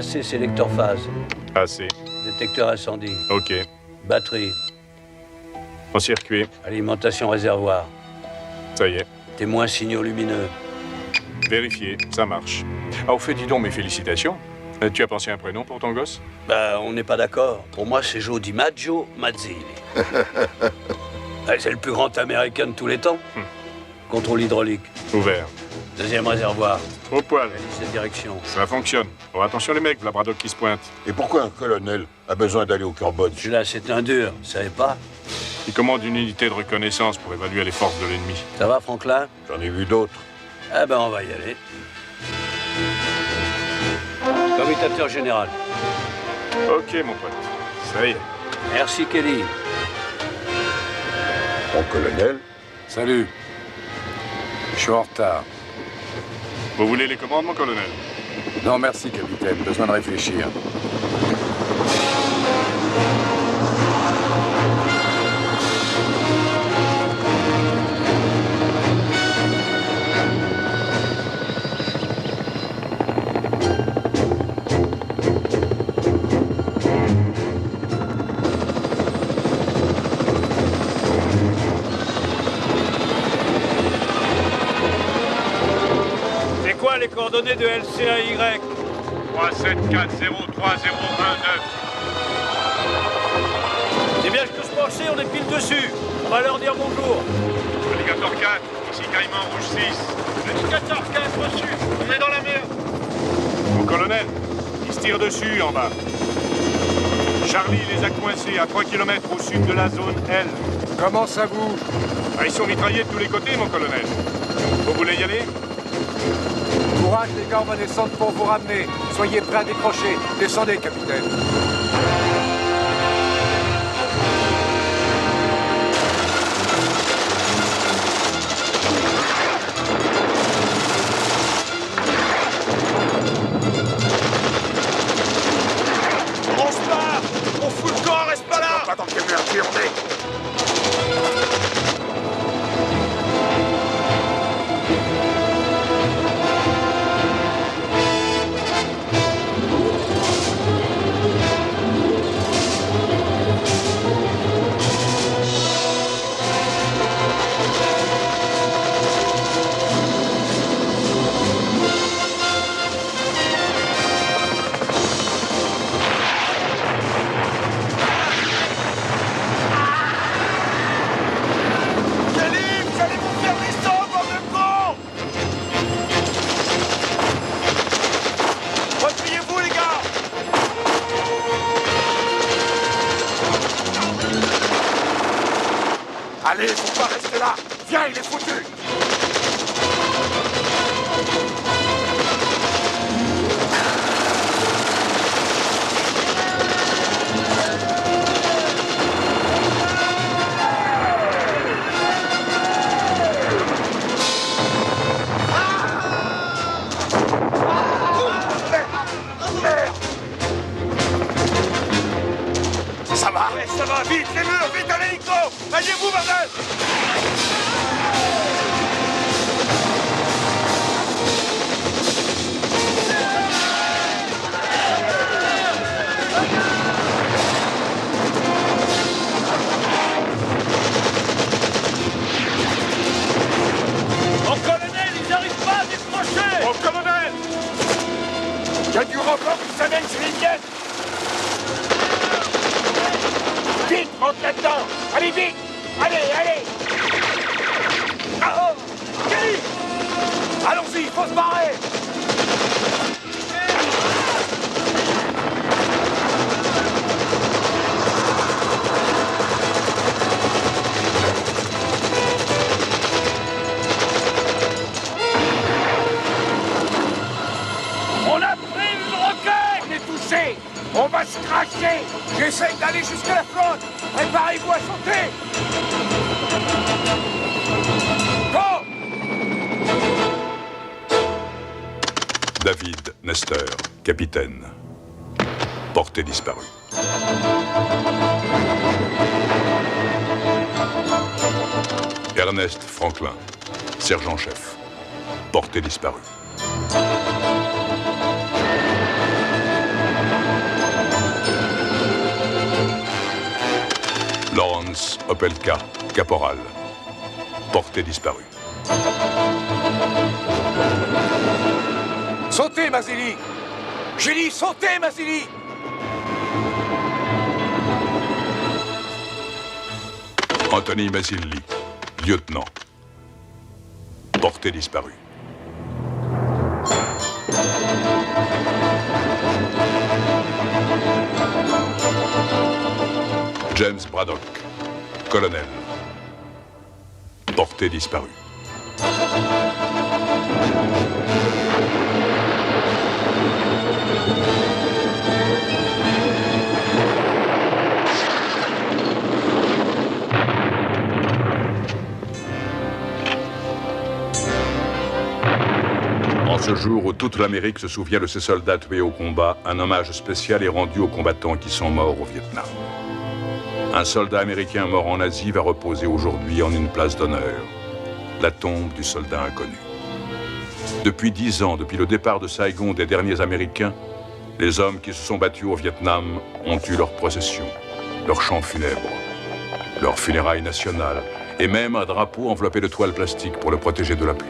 AC sélecteur phase. AC. Détecteur incendie. Ok. Batterie. En circuit. Alimentation réservoir. Ça y est. Témoin signaux lumineux. Vérifié, ça marche. Ah, au fait, dis donc, mes félicitations. Tu as pensé à un prénom pour ton gosse? Bah, on n'est pas d'accord. Pour moi, c'est Joe DiMaggio Mazzini. C'est le plus grand américain de tous les temps. Contrôle hydraulique. Ouvert. Deuxième réservoir. Au poil. Cette direction. Ça fonctionne. Oh, attention les mecs, voilà Braddock qui se pointe. Et pourquoi un colonel a besoin d'aller au Cambodge? Celui-là, c'est un dur. Vous savez pas? Il commande une unité de reconnaissance pour évaluer les forces de l'ennemi. Ça va, Franklin? J'en ai vu d'autres. Ah ben, on va y aller. Commutateur général. Ok, mon pote. Ça y est. Merci, Kelly. Mon colonel? Salut. Je suis en retard. Vous voulez les commandes, mon colonel? Non, merci, capitaine. Besoin de réfléchir. C'est quoi les coordonnées de LCAY? 37403019. C'est bien ce que je pensais, on est pile dessus. On va leur dire bonjour. Alligator 4, ici Caïman Rouge 6. Alligator 4 reçu, on est dans la merde. Mon colonel, ils se tirent dessus en bas. Charlie les a coincés à 3 km au sud de la zone L. Comment ça bouge? Ah, ils sont mitraillés de tous les côtés, mon colonel. Vous voulez y aller? Courage, les gars, on va descendre pour vous ramener. Soyez prêts à décrocher. Descendez, capitaine. On se barre. On fout le camp, reste pas là. Pas dans quelle merde on est. Allez, faut pas rester là. Viens, il est foutu. Ça va? Ouais, ça va, vite, les murs, vite à l'hélico! Allez-vous, bordel! Mon colonel, ils n'arrivent pas à décrocher. Mon colonel! Il y a du renfort qui s'amène sur les miettes! Vite, rentre là-dedans! Allez, vite! Allez, allez! Ah, oh! Kelly! Allons-y, faut se barrer! On a pris une roquette. On est touché! On va se cracher! J'essaye d'aller jusqu'à la flotte! Préparez-vous à sauter! Go! David Nestor, capitaine. Portée disparue. Ernest Franklin, sergent-chef. Portée disparue. Lance Opelka, caporal. Porté disparu. Sautez, Mazzilli! J'ai dit sautez, Mazzilli! Anthony Mazzilli, lieutenant. Porté disparu. James Braddock, colonel. Porté disparu. En ce jour où toute l'Amérique se souvient de ses soldats tués au combat, un hommage spécial est rendu aux combattants qui sont morts au Vietnam. Un soldat américain mort en Asie va reposer aujourd'hui en une place d'honneur, la tombe du soldat inconnu. Depuis 10 ans, depuis le départ de Saigon des derniers Américains, les hommes qui se sont battus au Vietnam ont eu leur procession, leur chant funèbre, leur funérailles nationales et même un drapeau enveloppé de toile plastique pour le protéger de la pluie.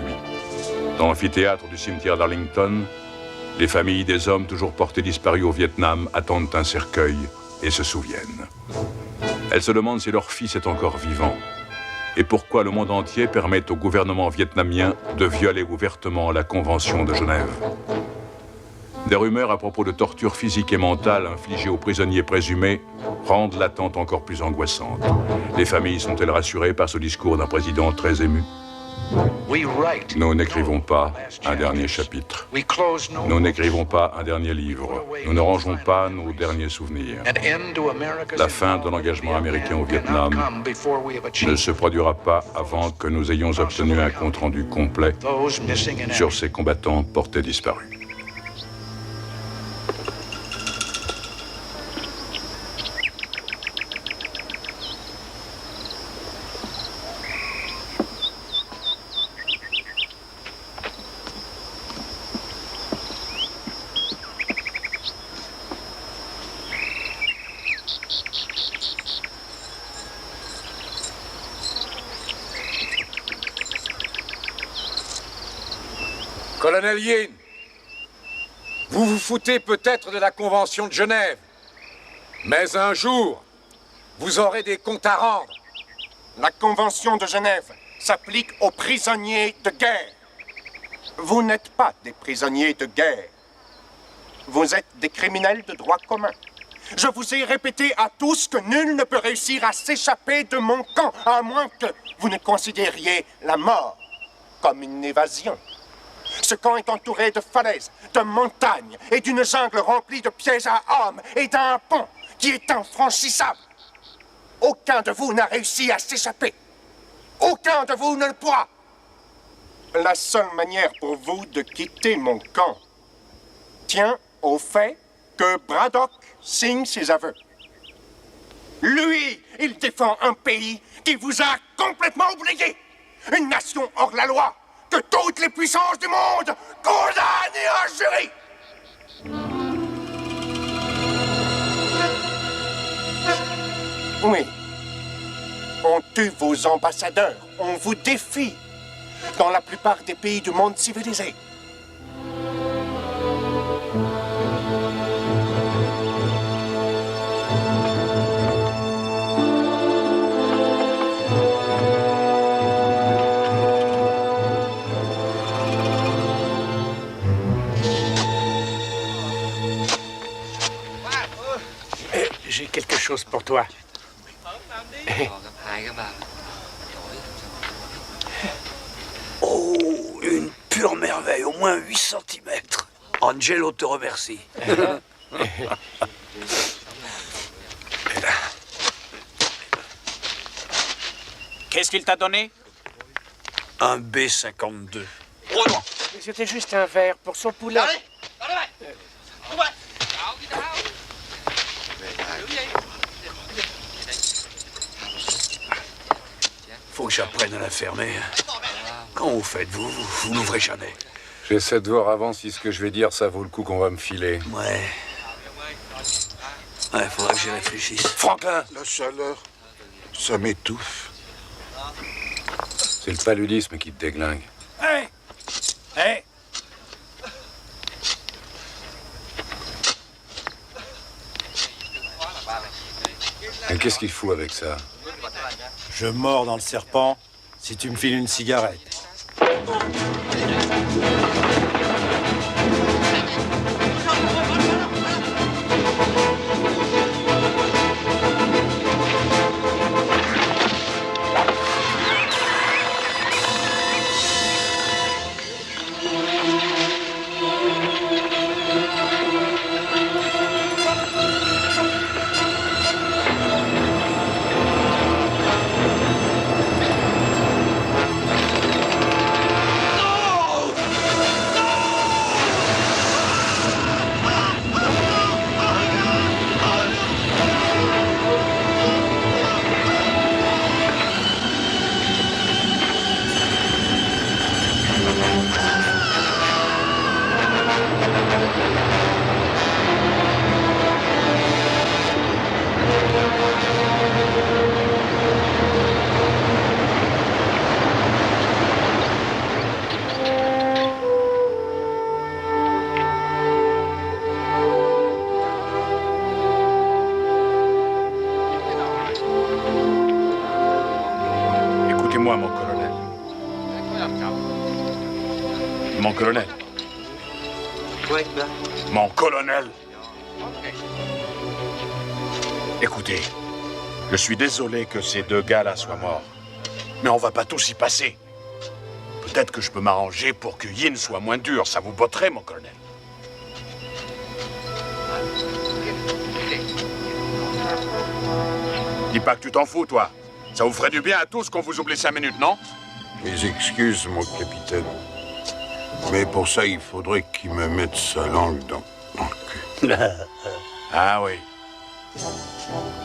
Dans l'amphithéâtre du cimetière d'Arlington, les familles des hommes toujours portés disparus au Vietnam attendent un cercueil et se souviennent. Elles se demandent si leur fils est encore vivant et pourquoi le monde entier permet au gouvernement vietnamien de violer ouvertement la Convention de Genève. Des rumeurs à propos de tortures physiques et mentales infligées aux prisonniers présumés rendent l'attente encore plus angoissante. Les familles sont-elles rassurées par ce discours d'un président très ému ? Nous n'écrivons pas un dernier chapitre. Nous n'écrivons pas un dernier livre. Nous ne rangeons pas nos derniers souvenirs. La fin de l'engagement américain au Vietnam ne se produira pas avant que nous ayons obtenu un compte-rendu complet sur ces combattants portés disparus. Colonel Yin, vous vous foutez peut-être de la Convention de Genève, mais un jour, vous aurez des comptes à rendre. La Convention de Genève s'applique aux prisonniers de guerre. Vous n'êtes pas des prisonniers de guerre. Vous êtes des criminels de droit commun. Je vous ai répété à tous que nul ne peut réussir à s'échapper de mon camp, à moins que vous ne considériez la mort comme une évasion. Ce camp est entouré de falaises, de montagnes et d'une jungle remplie de pièges à hommes et d'un pont qui est infranchissable. Aucun de vous n'a réussi à s'échapper. Aucun de vous ne le pourra. La seule manière pour vous de quitter mon camp tient au fait que Braddock signe ses aveux. Lui, il défend un pays qui vous a complètement oublié. Une nation hors la loi que toutes les puissances du monde condamnent et injurient. Oui. On tue vos ambassadeurs, on vous défie dans la plupart des pays du monde civilisé. J'ai quelque chose pour toi. Oh, une pure merveille, au moins 8 cm. Angelo te remercie. Qu'est-ce qu'il t'a donné? Un B-52. Mais c'était juste un verre pour son poulet. Faut que j'apprenne à la fermer. Quand vous faites, vous n'ouvrez jamais. J'essaie de voir avant si ce que je vais dire, ça vaut le coup qu'on va me filer. Ouais, faudra que j'y réfléchisse. Franklin! La chaleur. Ça m'étouffe. C'est le paludisme qui te déglingue. Hé! Hé! Et qu'est-ce qu'il fout avec ça? Je mords dans le serpent si tu me files une cigarette. Écoutez-moi, mon colonel. Mon colonel. Mon colonel. Écoutez, je suis désolé que ces deux gars-là soient morts. Mais on va pas tous y passer. Peut-être que je peux m'arranger pour que Yin soit moins dur. Ça vous botterait, mon colonel. Dis pas que tu t'en fous, toi. Ça vous ferait du bien à tous qu'on vous oublie 5 minutes, non? Mes excuses, mon capitaine. Mais pour ça, il faudrait qu'il me mette sa langue dans le cul. Ah oui.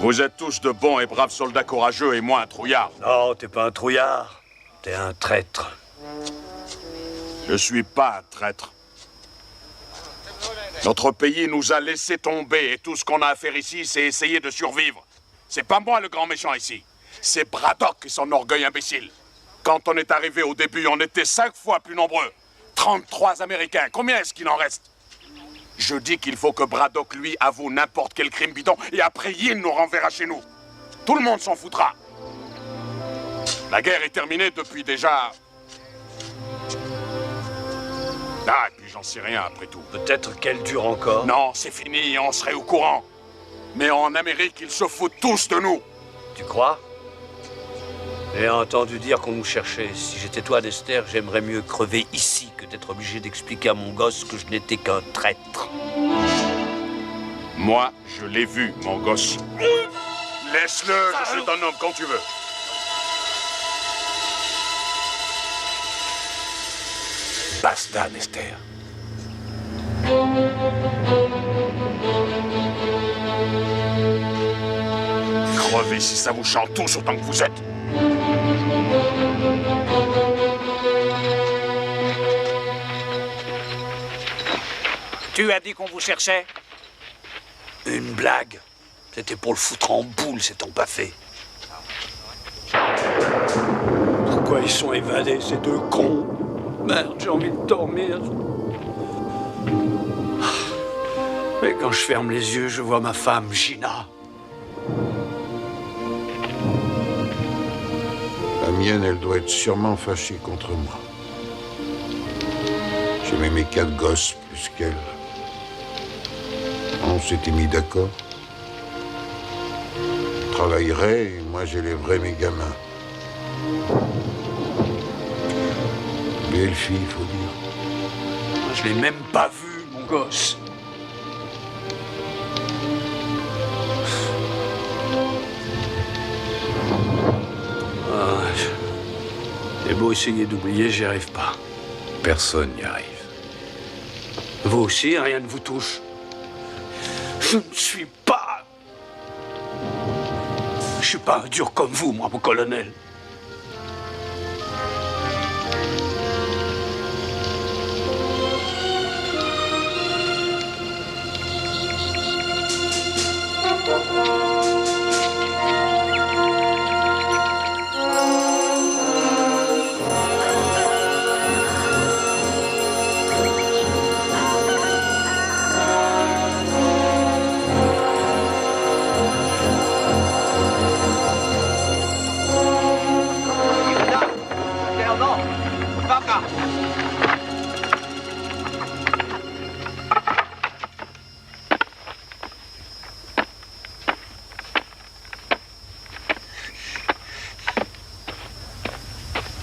Vous êtes tous de bons et braves soldats courageux et moi un trouillard. Non, t'es pas un trouillard. T'es un traître. Je suis pas un traître. Notre pays nous a laissé tomber et tout ce qu'on a à faire ici, c'est essayer de survivre. C'est pas moi le grand méchant ici. C'est Braddock et son orgueil imbécile. Quand on est arrivé au début, on était 5 fois plus nombreux. 33 Américains. Combien est-ce qu'il en reste? Je dis qu'il faut que Braddock, lui, avoue n'importe quel crime bidon et après Yin nous renverra chez nous. Tout le monde s'en foutra. La guerre est terminée depuis déjà... Ah, et puis j'en sais rien après tout. Peut-être qu'elle dure encore. Non, c'est fini, on serait au courant. Mais en Amérique, ils se foutent tous de nous. Tu crois? J'ai entendu dire qu'on nous cherchait. Si j'étais toi, Dexter, j'aimerais mieux crever ici que d'être obligé d'expliquer à mon gosse que je n'étais qu'un traître. Moi, je l'ai vu, mon gosse. Laisse-le, je suis ton homme quand tu veux. Basta, Dexter. Crevez si ça vous chante tous autant que vous êtes. Tu as dit qu'on vous cherchait? Une blague. C'était pour le foutre en boule, cet empaffé. Pourquoi ils sont évadés, ces deux cons? Merde, j'ai envie de dormir. Mais quand je ferme les yeux, je vois ma femme, Gina. La mienne, elle doit être sûrement fâchée contre moi. J'aimais mes 4 gosses plus qu'elle. On s'était mis d'accord. Je travaillerais et moi j'élèverais mes gamins. Belle fille, il faut dire. Je l'ai même pas vu, mon gosse. J'ai beau essayer d'oublier, j'y arrive pas. Personne n'y arrive. Vous aussi, rien ne vous touche. Je ne suis pas... Je suis pas un dur comme vous, moi, mon colonel.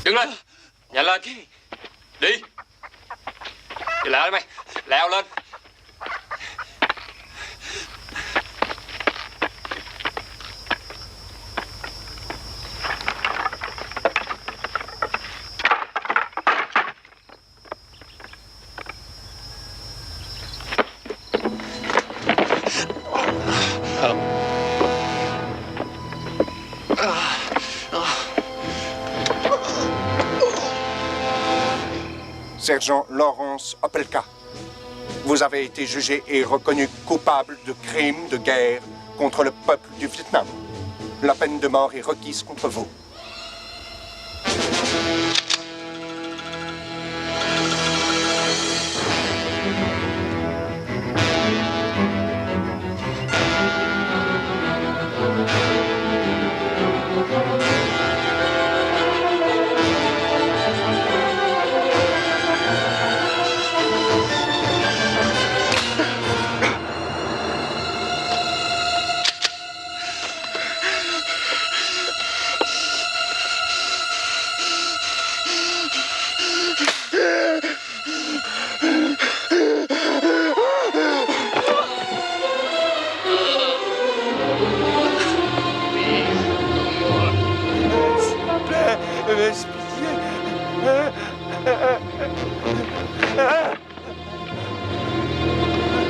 Đứng lên. Nhanh lên. Đi. Đi lại mày. Leo lên. Sergent Lawrence Opelka, vous avez été jugé et reconnu coupable de crimes de guerre contre le peuple du Vietnam. La peine de mort est requise contre vous.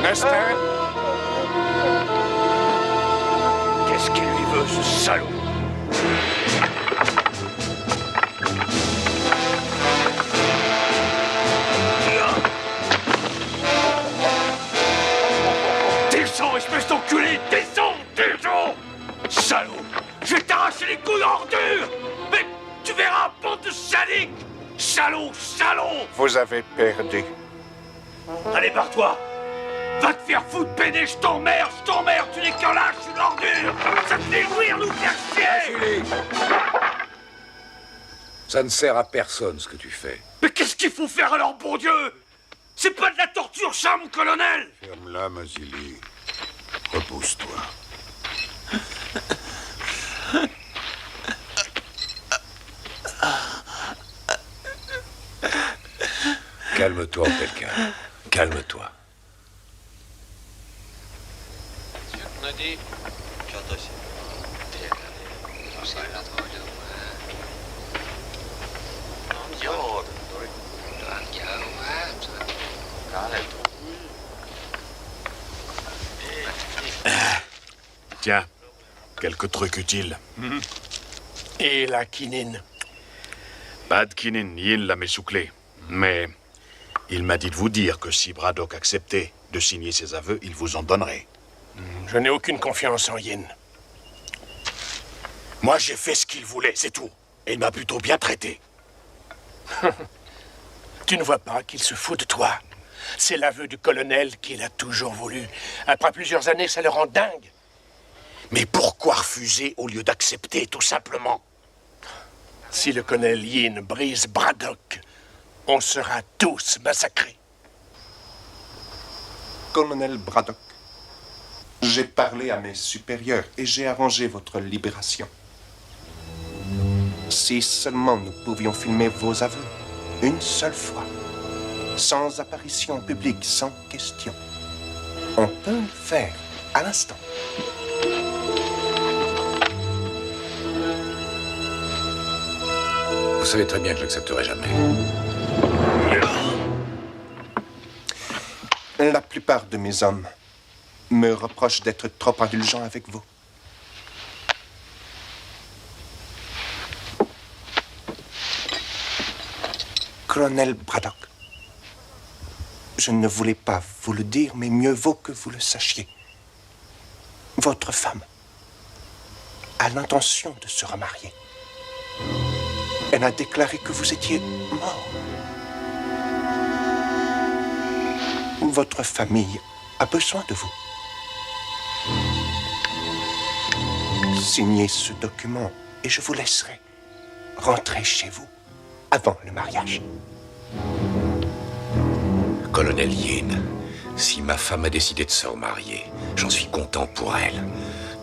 Nestor? Qu'est-ce qu'il lui veut, ce salaud? Descends, espèce d'enculé! Descends! Descends! Salaud! Je vais t'arracher les couilles ordures! Mais tu verras, bande de sadiques! Salaud! Salaud! Vous avez perdu. Allez, barre-toi! Va te faire foutre, pédé, je t'emmerde, tu n'es qu'un lâche, une ordure! Ça te fait jouir, nous faire chier! Julie, ça ne sert à personne ce que tu fais. Mais qu'est-ce qu'il faut faire alors, bon Dieu? C'est pas de la torture, ça, mon colonel! Ferme-la, Mazili. Repose-toi. Calme-toi, Opelka. Calme-toi. Tiens, quelques trucs utiles. Et la quinine? Pas de quinine, Yin l'a messouclé. Mais il m'a dit de vous dire que si Braddock acceptait de signer ses aveux, il vous en donnerait. Je n'ai aucune confiance en Yin. Moi, j'ai fait ce qu'il voulait, c'est tout. Et il m'a plutôt bien traité. Tu ne vois pas qu'il se fout de toi? C'est l'aveu du colonel qu'il a toujours voulu. Après plusieurs années, ça le rend dingue. Mais pourquoi refuser au lieu d'accepter, tout simplement? Si le colonel Yin brise Braddock, on sera tous massacrés. Colonel Braddock, j'ai parlé à mes supérieurs et j'ai arrangé votre libération. Si seulement nous pouvions filmer vos aveux, une seule fois, sans apparition publique, sans question. On peut le faire à l'instant. Vous savez très bien que je n'accepterai jamais. La plupart de mes hommes me reprochent d'être trop indulgent avec vous. Colonel Braddock, je ne voulais pas vous le dire, mais mieux vaut que vous le sachiez. Votre femme a l'intention de se remarier. Elle a déclaré que vous étiez mort. Votre famille a besoin de vous. Signez ce document et je vous laisserai rentrer chez vous avant le mariage. Colonel Yin, si ma femme a décidé de se remarier, j'en suis content pour elle.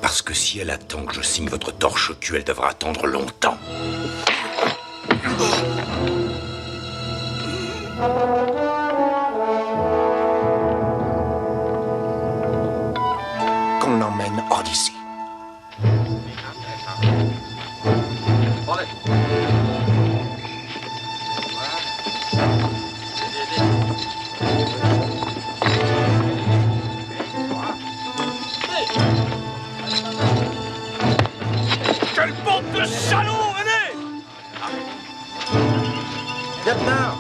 Parce que si elle attend que je signe votre torche au cul, elle devra attendre longtemps. Quelle bande de salauds, venez! Lieutenant!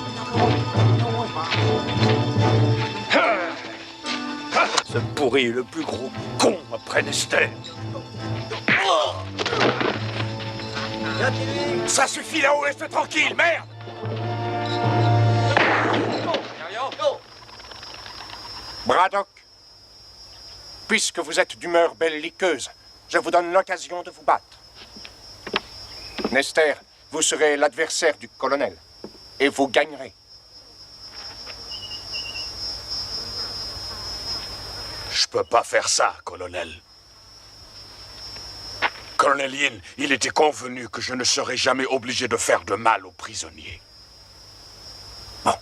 Ce pourri est le plus gros con après Nester. Ça suffit là-haut, laisse-le tranquille, merde! Braddock, puisque vous êtes d'humeur belliqueuse, je vous donne l'occasion de vous battre. Nester, vous serez l'adversaire du colonel, et vous gagnerez. Je peux pas faire ça, colonel. Colonel Yin, il était convenu que je ne serais jamais obligé de faire de mal aux prisonniers. Bon.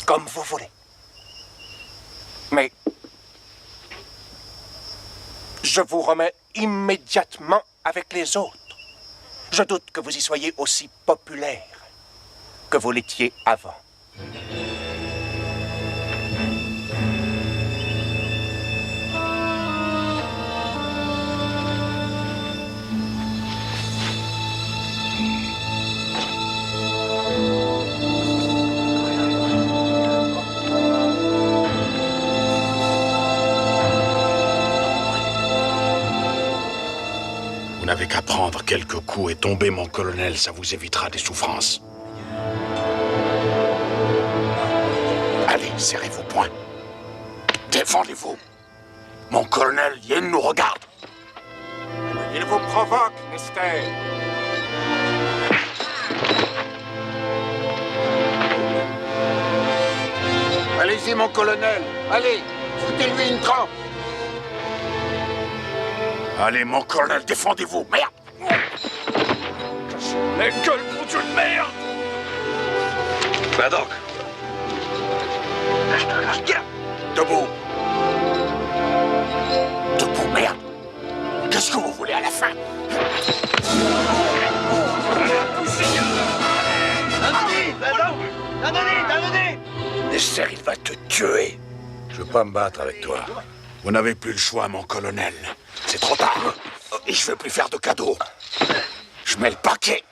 Comme vous voulez. Mais je vous remets immédiatement avec les autres. Je doute que vous y soyez aussi populaire que vous l'étiez avant. Vous n'avez qu'à prendre quelques coups et tomber, mon colonel, ça vous évitera des souffrances. Allez, serrez vos poings. Défendez-vous. Mon colonel Yin nous regarde. Il vous provoque, Nester. Allez-y, mon colonel. Allez, foutez-lui une trempe. Allez, mon colonel, défendez-vous. Merde! Mais quel bon Dieu de merde! Braddock. Debout. Debout, merde. Qu'est-ce que vous voulez à la fin? Nester, il va te tuer. Je veux pas me battre avec toi. Vous n'avez plus le choix, mon colonel. C'est trop tard. Et je veux plus faire de cadeaux. Je mets le paquet.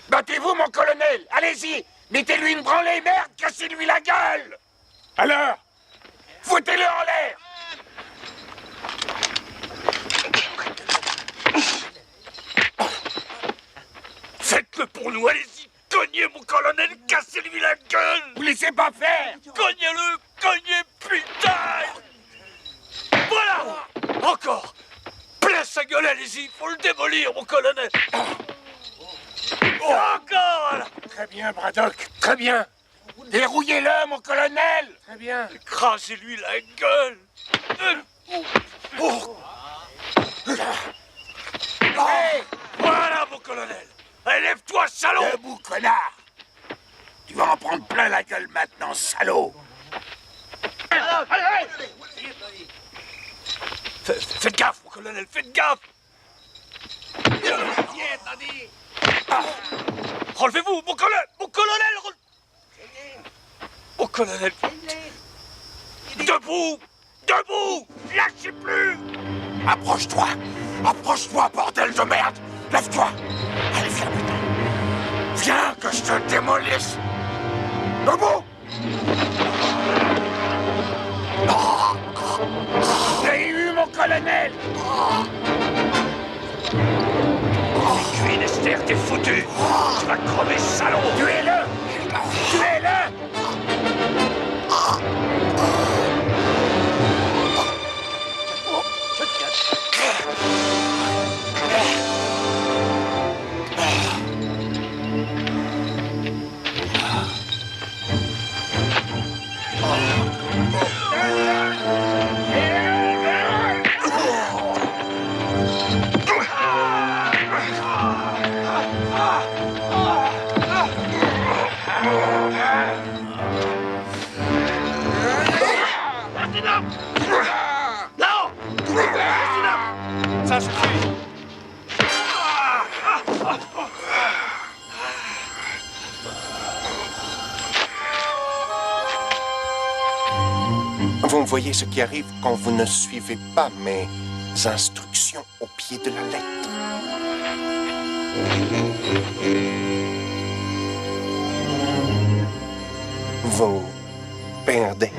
Battez-vous, mon colonel. Allez-y. Mettez-lui une branlée, merde. Cassez-lui la gueule. Alors, foutez-le en l'air. Faites-le pour nous, allez-y. Cognez, mon colonel, cassez-lui la gueule. Vous laissez pas faire. Cognez-le, cognez, putain. Voilà. Encore. Plein sa gueule, allez-y. Faut le démolir, mon colonel. Encore, là. Très bien, Braddock. Très bien. Dérouillez-le, mon colonel. Très bien. Écrasez-lui la gueule. Hey, Voilà, mon colonel. Allez, lève-toi, salaud. debout, connard. Tu vas en prendre plein la gueule maintenant, salaud. Faites gaffe, mon colonel, faites gaffe. Relevez-vous, mon colonel, mon colonel. Debout, debout, lâchez plus. Approche-toi. Approche-toi, bordel de merde. Lève-toi. Allez, viens, putain. Viens que je te démolisse. Debout. J'ai eu, mon colonel. Tu es Nester, t'es foutu. Tu vas crever, salaud. Tuez-le. Tuez-le. Non. Ça suffit. Vous voyez ce qui arrive quand vous ne suivez pas mes instructions au pied de la lettre. Vous perdez.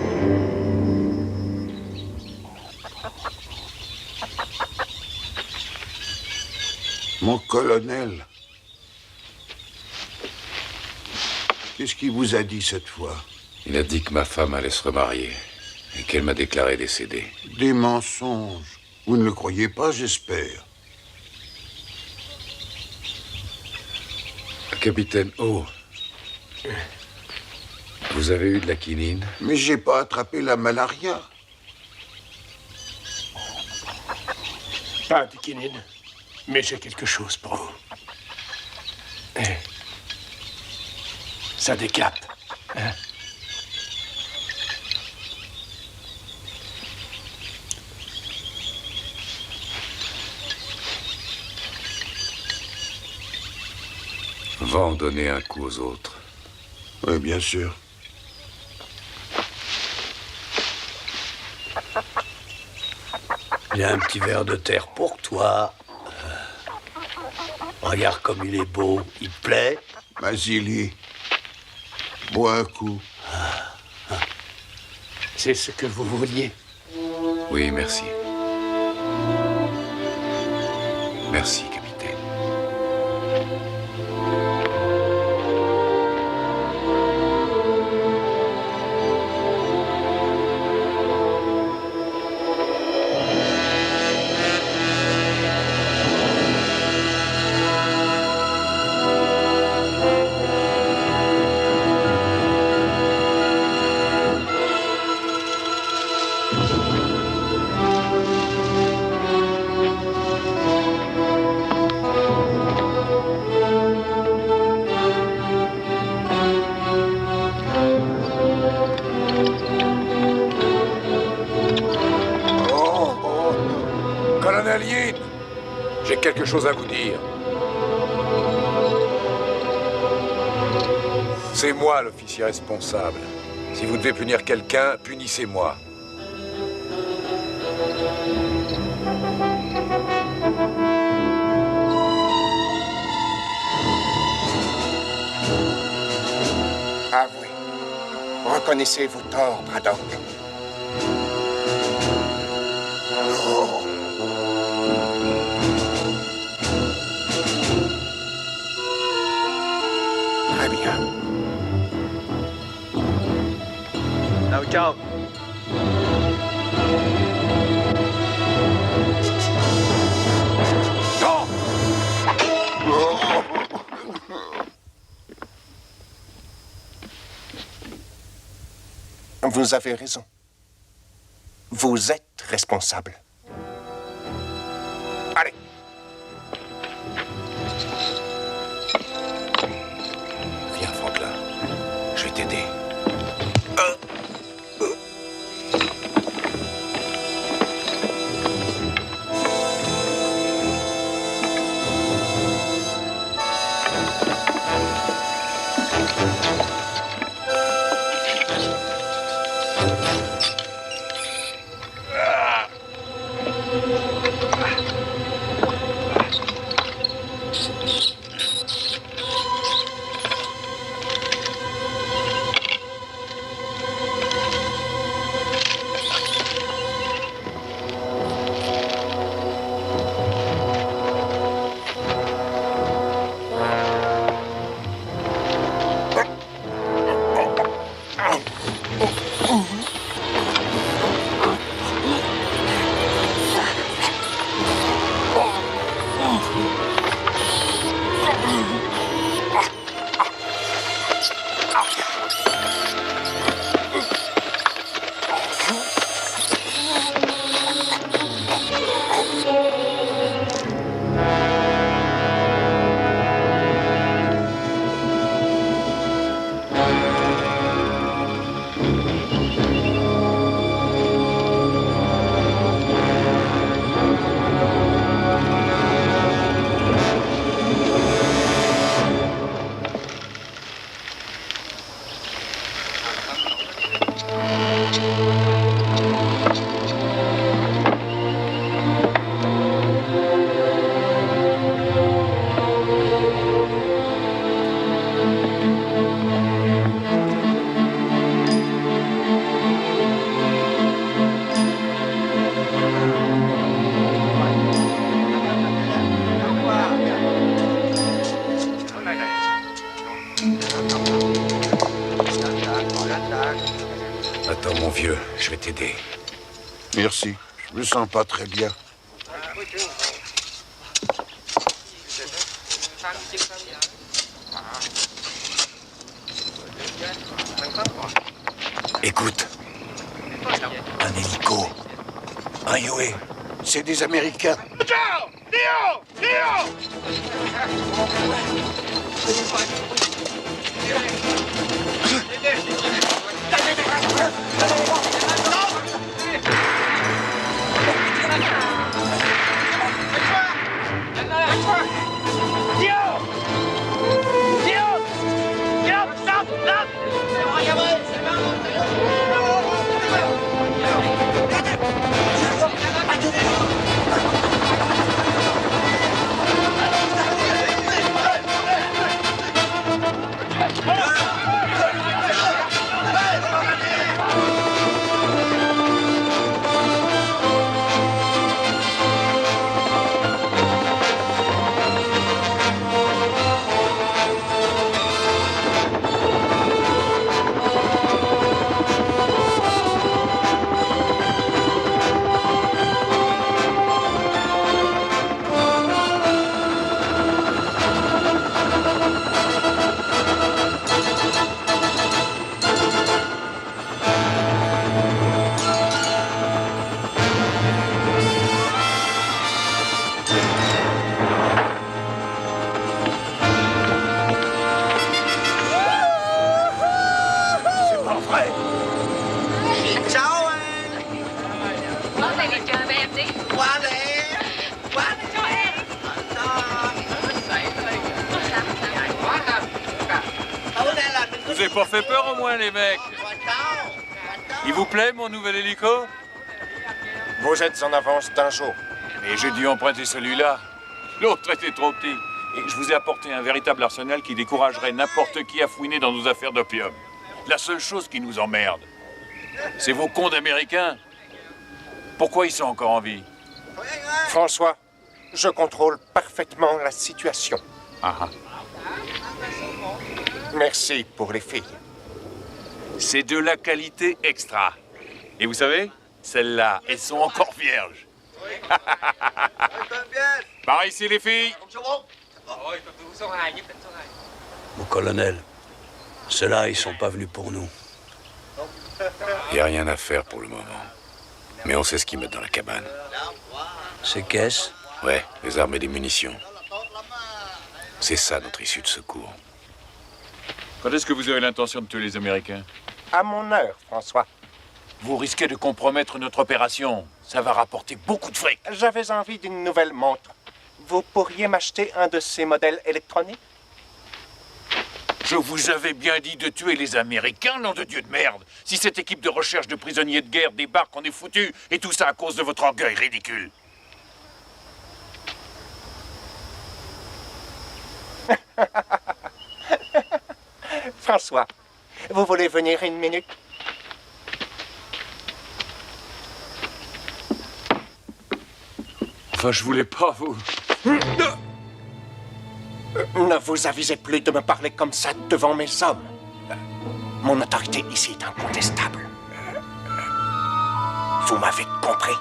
Mon colonel, qu'est-ce qu'il vous a dit cette fois? Il a dit que ma femme allait se remarier et qu'elle m'a déclaré décédée. Des mensonges. Vous ne le croyez pas, j'espère. Capitaine O, vous avez eu de la quinine? Mais j'ai pas attrapé la malaria. Pas de quinine, mais j'ai quelque chose pour vous. Ça décape. Hein? Va en donner un coup aux autres. Oui, bien sûr. Il y a un petit verre de terre pour toi. Regarde comme il est beau. Il te plaît? Vasily, bois un coup. C'est ce que vous vouliez. Oui, merci. Merci, capitaine. Colonel Yin, j'ai quelque chose à vous dire. C'est moi l'officier responsable. Si vous devez punir quelqu'un, punissez-moi. Avouez. Reconnaissez vos torts, Braddock. Très bien. Now we count. Non! Vous avez raison. Vous êtes responsable. Allez. Viens, Franklin. Je vais t'aider. mon vieux, je vais t'aider. Merci. Je me sens pas très bien. Écoute. Un hélico. Un Yue. C'est des Américains. Ciao! Dio! Dio! Vous avez pas fait peur au moins, les mecs? Il vous plaît, mon nouvel hélico? Vous êtes en avance d'un jour. Et j'ai dû emprunter celui-là. L'autre était trop petit. Et je vous ai apporté un véritable arsenal qui découragerait n'importe qui à fouiner dans nos affaires d'opium. La seule chose qui nous emmerde, c'est vos cons d'Américains. Pourquoi ils sont encore en vie? François, je contrôle parfaitement la situation. Merci pour les filles. C'est de la qualité extra. Et vous savez, celles-là, elles sont encore vierges. Par ici, les filles. Mon colonel, ceux-là, ils sont pas venus pour nous. Il n'y a rien à faire pour le moment. Mais on sait ce qu'ils mettent dans la cabane. Ces caisses? Ouais, les armes et des munitions. C'est ça notre issue de secours. Quand est-ce que vous avez l'intention de tuer les Américains? À mon heure, François. Vous risquez de compromettre notre opération. Ça va rapporter beaucoup de fric. J'avais envie d'une nouvelle montre. Vous pourriez m'acheter un de ces modèles électroniques? Je vous avais bien dit de tuer les Américains, nom de Dieu de merde. Si cette équipe de recherche de prisonniers de guerre débarque, on est foutu. Et tout ça à cause de votre orgueil ridicule. François, vous voulez venir une minute? Enfin, je voulais pas vous... Ne vous avisez plus de me parler comme ça devant mes hommes. Mon autorité ici est incontestable. Vous m'avez compris?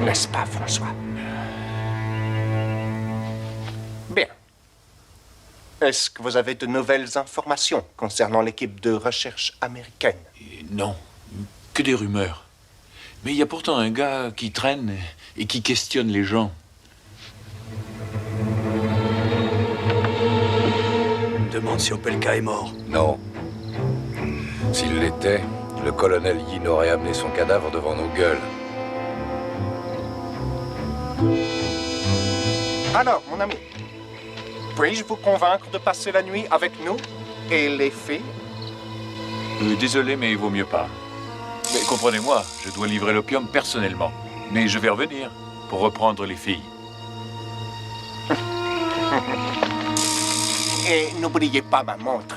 N'est-ce pas, François? Bien. Est-ce que vous avez de nouvelles informations concernant l'équipe de recherche américaine? Non, que des rumeurs. Mais il y a pourtant un gars qui traîne et qui questionne les gens. Je me demande si Opelka est mort. Non. S'il l'était, le colonel Yin aurait amené son cadavre devant nos gueules. Alors, mon ami, puis-je vous convaincre de passer la nuit avec nous et les filles? Désolé, mais il vaut mieux pas. Mais comprenez-moi, je dois livrer l'opium personnellement. Mais je vais revenir pour reprendre les filles. Et n'oubliez pas ma montre.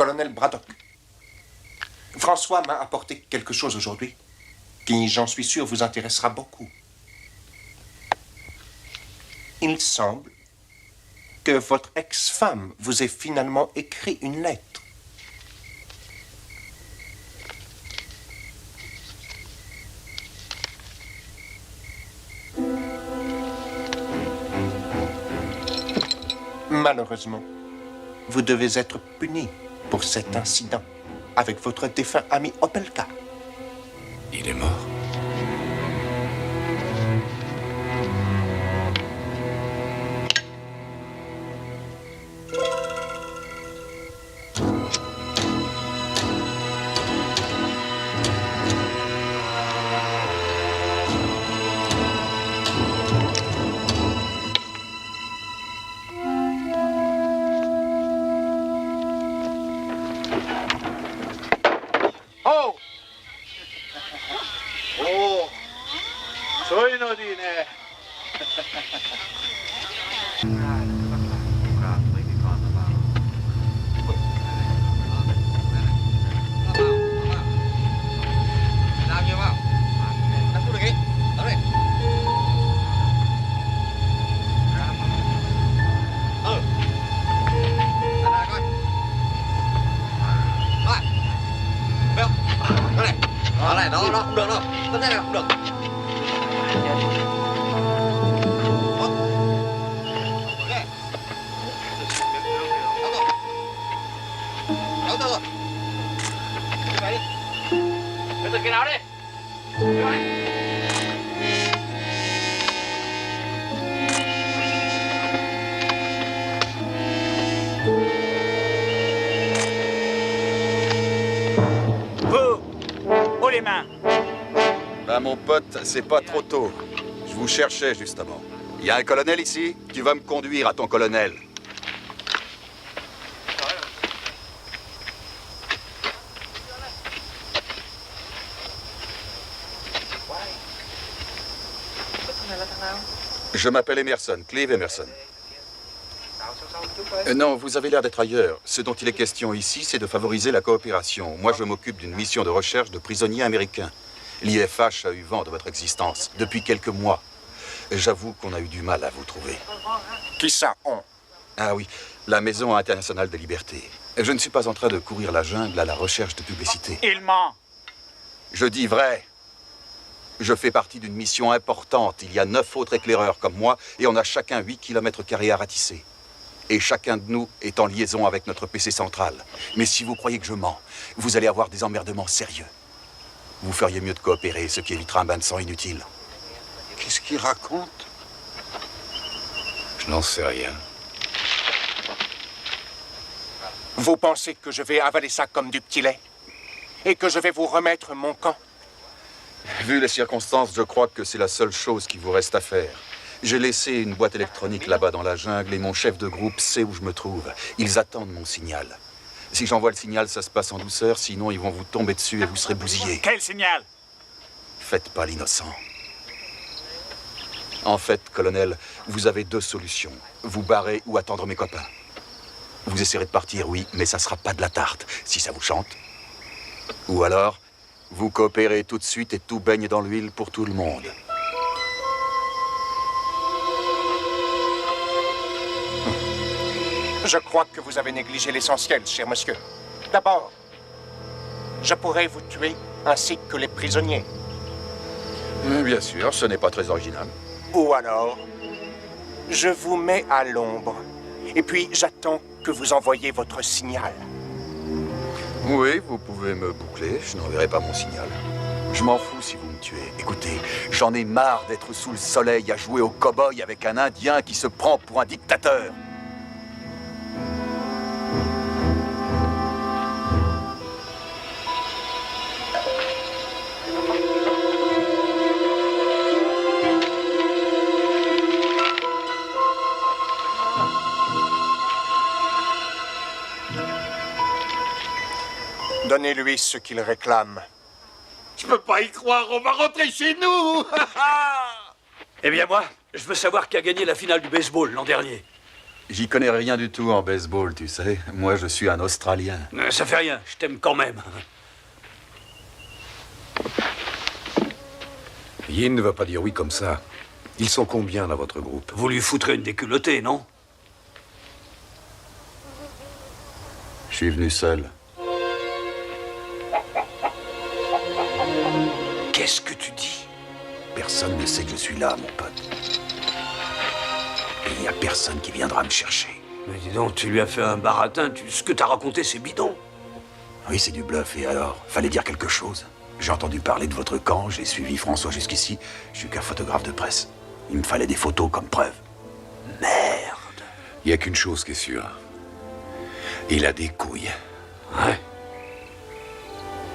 Colonel Braddock. François m'a apporté quelque chose aujourd'hui qui, j'en suis sûr, vous intéressera beaucoup. Il semble que votre ex-femme vous ait finalement écrit une lettre. Malheureusement, vous devez être puni pour cet incident avec votre défunt ami Opelka. Il est mort. Oh! Oh! Soy Nodine! Làm nhiều vào. Đặt xuống được đi. Đó đây. Ăn ra coi. Rồi. Được. Đó này. Đó này, đó, không được đâu. Tất nhiên là không được. Đâu rồi. Đi về đi. Bây giờ cái nào đi. Đi về. Haut les mains. Ben mon pote, c'est pas trop tôt. Je vous cherchais justement. Il y a un colonel ici? Tu vas me conduire à ton colonel. Je m'appelle Emerson, Clive Emerson. Non, vous avez l'air d'être ailleurs. Ce dont il est question ici, c'est de favoriser la coopération. Moi, je m'occupe d'une mission de recherche de prisonniers américains. L'IFH a eu vent de votre existence depuis quelques mois. J'avoue qu'on a eu du mal à vous trouver. Qui ça, on? Ah oui, la Maison internationale de liberté. Je ne suis pas en train de courir la jungle à la recherche de publicité. Il ment. Je dis vrai. Je fais partie d'une mission importante. Il y a 9 autres éclaireurs comme moi et on a chacun 8 km² à ratisser. Et chacun de nous est en liaison avec notre PC central. Mais si vous croyez que je mens, vous allez avoir des emmerdements sérieux. Vous feriez mieux de coopérer, ce qui évitera un bain de sang inutile. Qu'est-ce qu'il raconte? Je n'en sais rien. Vous pensez que je vais avaler ça comme du petit lait? Et que je vais vous remettre mon camp? Vu les circonstances, je crois que c'est la seule chose qui vous reste à faire. J'ai laissé une boîte électronique là-bas dans la jungle et mon chef de groupe sait où je me trouve. Ils attendent mon signal. Si j'envoie le signal, ça se passe en douceur, sinon ils vont vous tomber dessus et vous serez bousillés. Quel signal? Faites pas l'innocent. En fait, colonel, vous avez 2 solutions. Vous barrer ou attendre mes copains. Vous essaierez de partir, oui, mais ça sera pas de la tarte, si ça vous chante. Ou alors, vous coopérez tout de suite et tout baigne dans l'huile pour tout le monde. Je crois que vous avez négligé l'essentiel, cher monsieur. D'abord, je pourrais vous tuer ainsi que les prisonniers. Bien sûr, ce n'est pas très original. Ou alors, je vous mets à l'ombre. Et puis, j'attends que vous envoyiez votre signal. Oui, vous pouvez me boucler, je n'enverrai pas mon signal. Je m'en fous si vous me tuez. Écoutez, j'en ai marre d'être sous le soleil à jouer au cow-boy avec un Indien qui se prend pour un dictateur. Donnez-lui ce qu'il réclame. Je peux pas y croire, on va rentrer chez nous. Eh bien moi, je veux savoir qui a gagné la finale du baseball l'an dernier. J'y connais rien du tout en baseball, tu sais. Moi, je suis un Australien. Ça fait rien, je t'aime quand même. Yin ne va pas dire oui comme ça. Ils sont combien dans votre groupe? Vous lui foutrez une déculottée, non? Je suis venu seul. Qu'est-ce que tu dis? Personne ne sait que je suis là, mon pote. Et il n'y a personne qui viendra me chercher. Mais dis donc, tu lui as fait un baratin. Ce que t'as raconté, c'est bidon. Oui, c'est du bluff. Et alors? Fallait dire quelque chose. J'ai entendu parler de votre camp, j'ai suivi François jusqu'ici. Je suis qu'un photographe de presse. Il me fallait des photos comme preuve. Merde. Il n'y a qu'une chose qui est sûre. Il a des couilles. Ouais.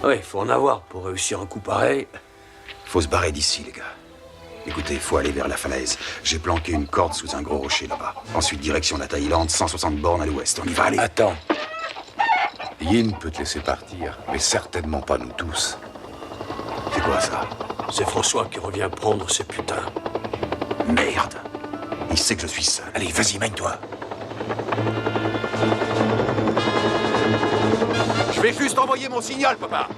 Ouais, faut en avoir pour réussir un coup pareil. Faut se barrer d'ici, les gars. Écoutez, faut aller vers la falaise. J'ai planqué une corde sous un gros rocher là-bas. Ensuite, direction la Thaïlande, 160 bornes à l'ouest. On y va aller. Attends. Yin peut te laisser partir, mais certainement pas nous tous. C'est quoi ça? C'est François qui revient prendre ses putains. Merde. Il sait que je suis seul. Allez, vas-y, mène-toi. Je vais juste envoyer mon signal, papa.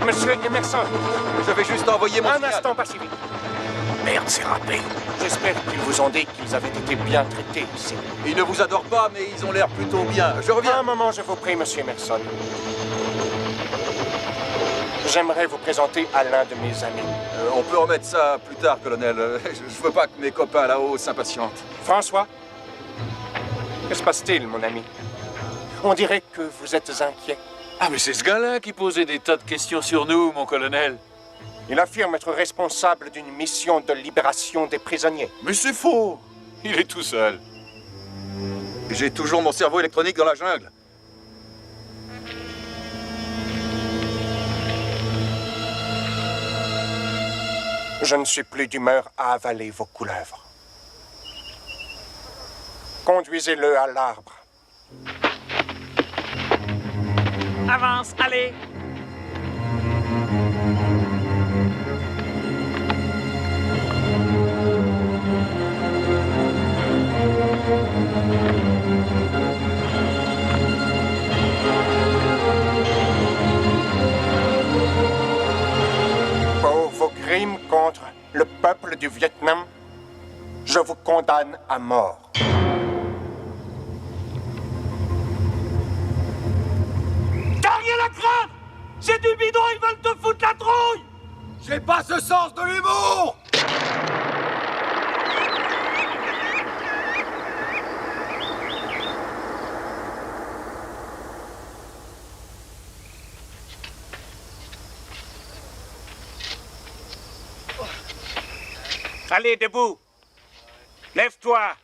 Monsieur Emerson. Je vais juste envoyer mon signal. Un instant, pas si vite. Merde, c'est râpé. J'espère qu'ils vous ont dit qu'ils avaient été bien traités ici. Ils ne vous adorent pas, mais ils ont l'air plutôt bien. Je reviens. Un moment, je vous prie, monsieur Emerson. J'aimerais vous présenter à l'un de mes amis. On peut remettre ça plus tard, colonel. Je veux pas que mes copains là-haut s'impatientent. François, que se passe-t-il, mon ami? On dirait que vous êtes inquiet. Ah, mais c'est ce gars-là qui posait des tas de questions sur nous, mon colonel. Il affirme être responsable d'une mission de libération des prisonniers. Mais c'est faux. Il est tout seul. J'ai toujours mon cerveau électronique dans la jungle. Je ne suis plus d'humeur à avaler vos couleuvres. Conduisez-le à l'arbre. Avance, allez! Pour vos crimes contre le peuple du Vietnam, je vous condamne à mort. T'as rien à craindre! C'est du bidon, ils veulent te foutre la trouille! J'ai pas ce sens de l'humour! Allez, debout. Lève-toi.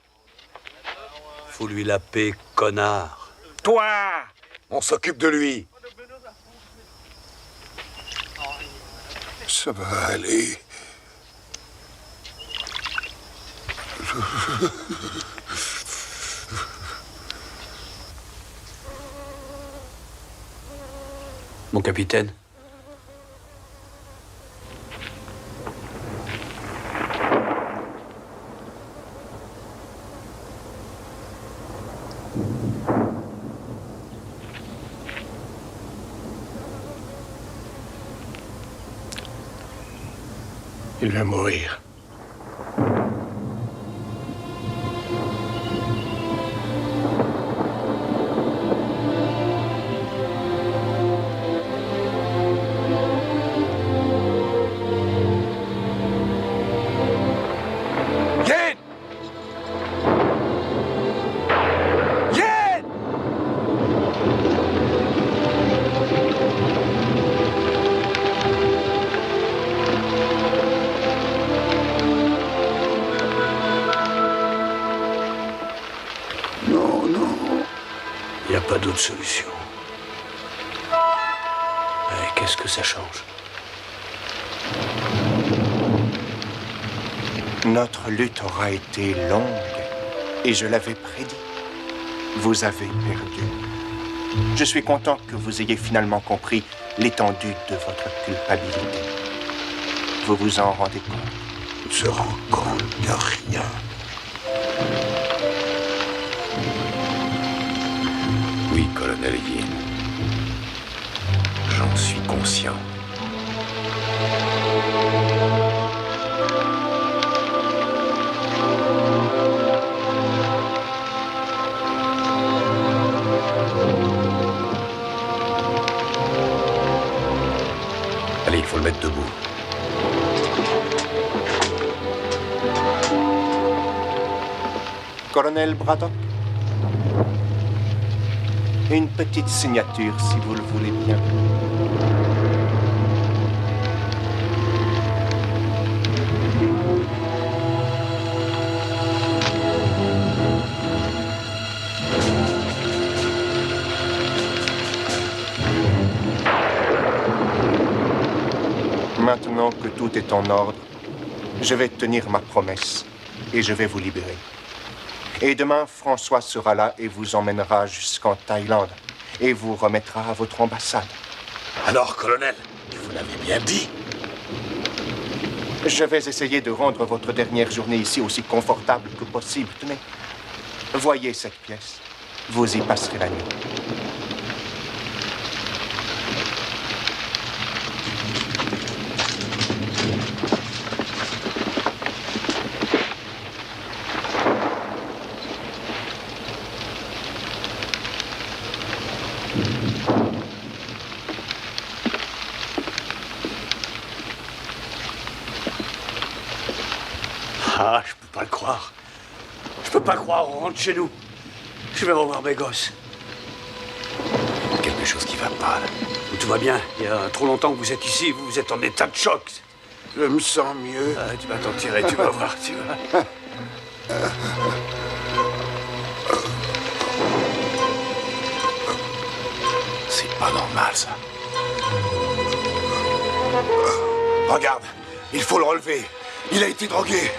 Faut lui la paix, connard. Toi. On s'occupe de lui. Ça va aller. Mon capitaine. Il va mourir. Yin! Yin! Non, non. Il n'y a pas d'autre solution. Mais qu'est-ce que ça change? Notre lutte aura été longue, et je l'avais prédit. Vous avez perdu. Je suis content que vous ayez finalement compris l'étendue de votre culpabilité. Vous vous en rendez compte? On se rend compte de rien. Oui, colonel Yin. J'en suis conscient. Allez, il faut le mettre debout. Colonel Braddock, une petite signature, si vous le voulez bien. Maintenant que tout est en ordre, je vais tenir ma promesse et je vais vous libérer. Et demain, François sera là et vous emmènera jusqu'en Thaïlande et vous remettra à votre ambassade. Alors, colonel, vous l'avez bien dit. Je vais essayer de rendre votre dernière journée ici aussi confortable que possible. Tenez, voyez cette pièce. Vous y passerez la nuit. Ah, je peux pas le croire. Je peux pas croire, on rentre chez nous. Je vais revoir mes gosses. Quelque chose qui va pas, là. Tout va bien. Il y a trop longtemps que vous êtes ici, vous êtes en état de choc. Je me sens mieux. Ah, tu vas t'en tirer, tu vas voir, tu vas. C'est pas normal, ça. Regarde, il faut le relever. Il a été drogué.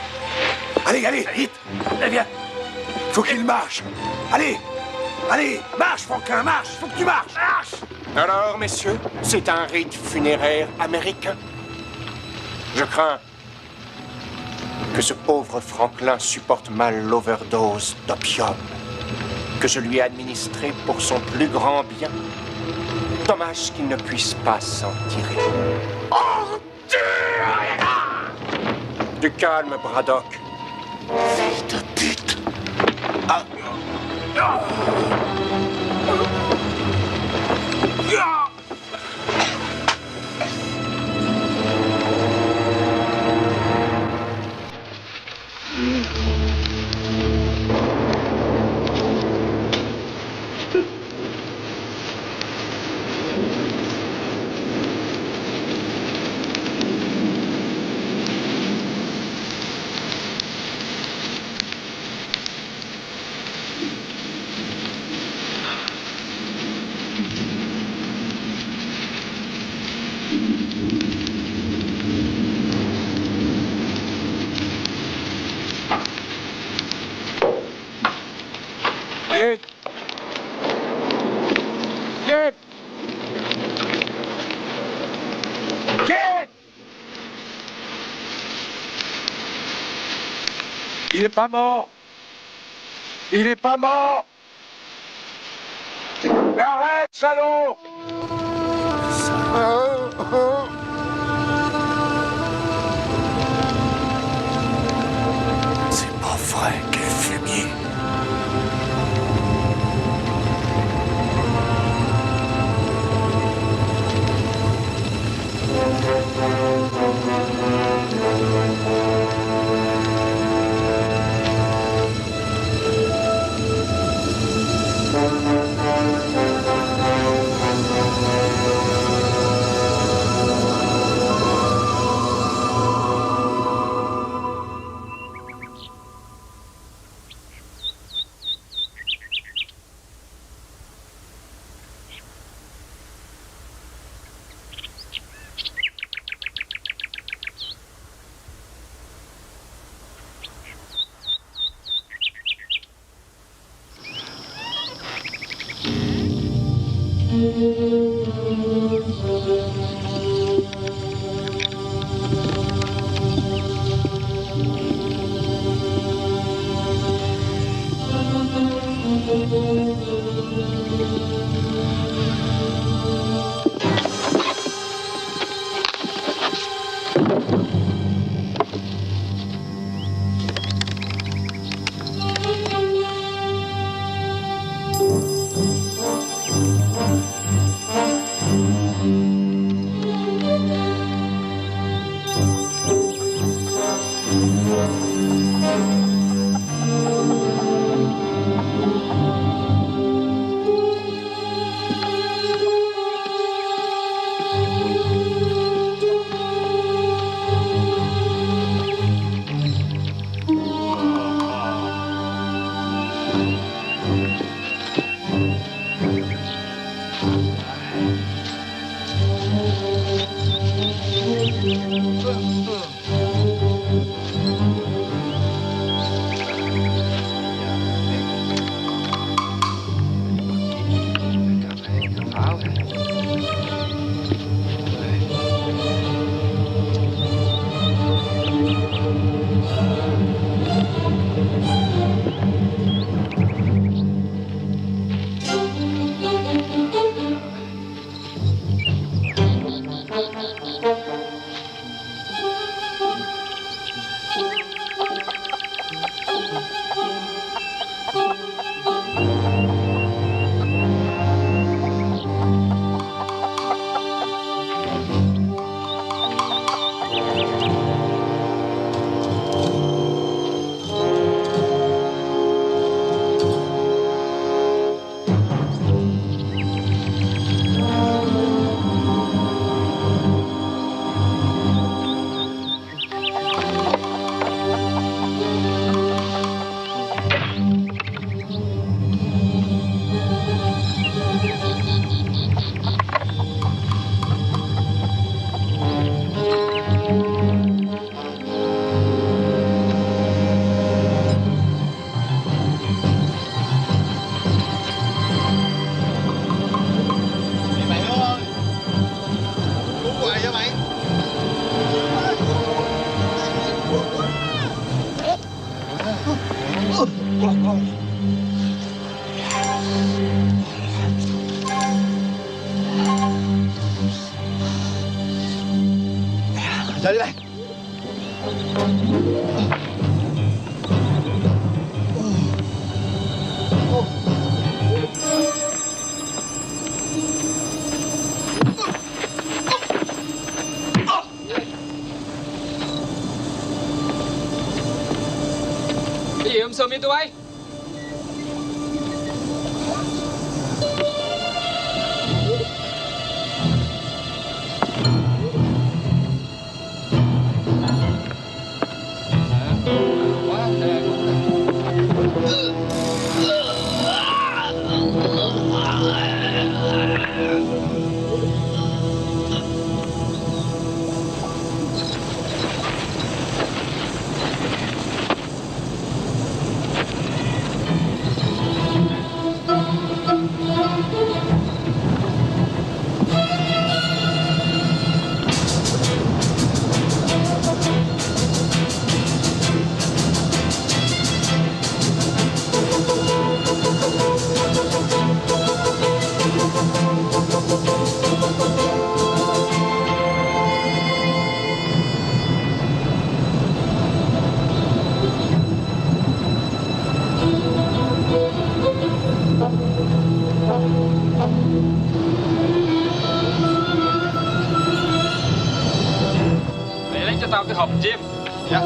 Allez, allez, vite. Allez, viens. Faut qu'il marche. Allez, allez, marche, Franquin, marche. Faut que tu marches, marche. Alors, messieurs, c'est un rite funéraire américain. Je crains que ce pauvre Franklin supporte mal l'overdose d'opium que je lui ai administré pour son plus grand bien. Dommage qu'il ne puisse pas s'en tirer. Du calme, Braddock. Fils de pute. Ah. Il est pas mort. Il est pas mort. Mais arrête, salaud. C'est pas vrai, quel fumier. Ra đây. Cái gì sườn bên tụi bay? Mày lấy cho tao cái hộp chim. Dạ.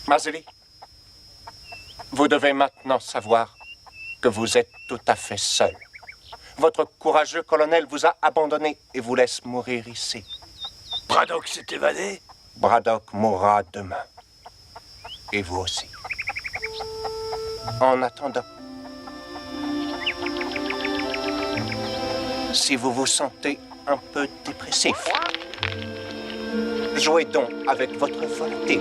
Marzeli, vous devez maintenant savoir que vous êtes tout à fait seul. Votre courageux colonel vous a abandonné et vous laisse mourir ici. Braddock s'est évadé? Braddock mourra demain. Et vous aussi. En attendant, si vous vous sentez un peu dépressif, jouez donc avec votre volonté.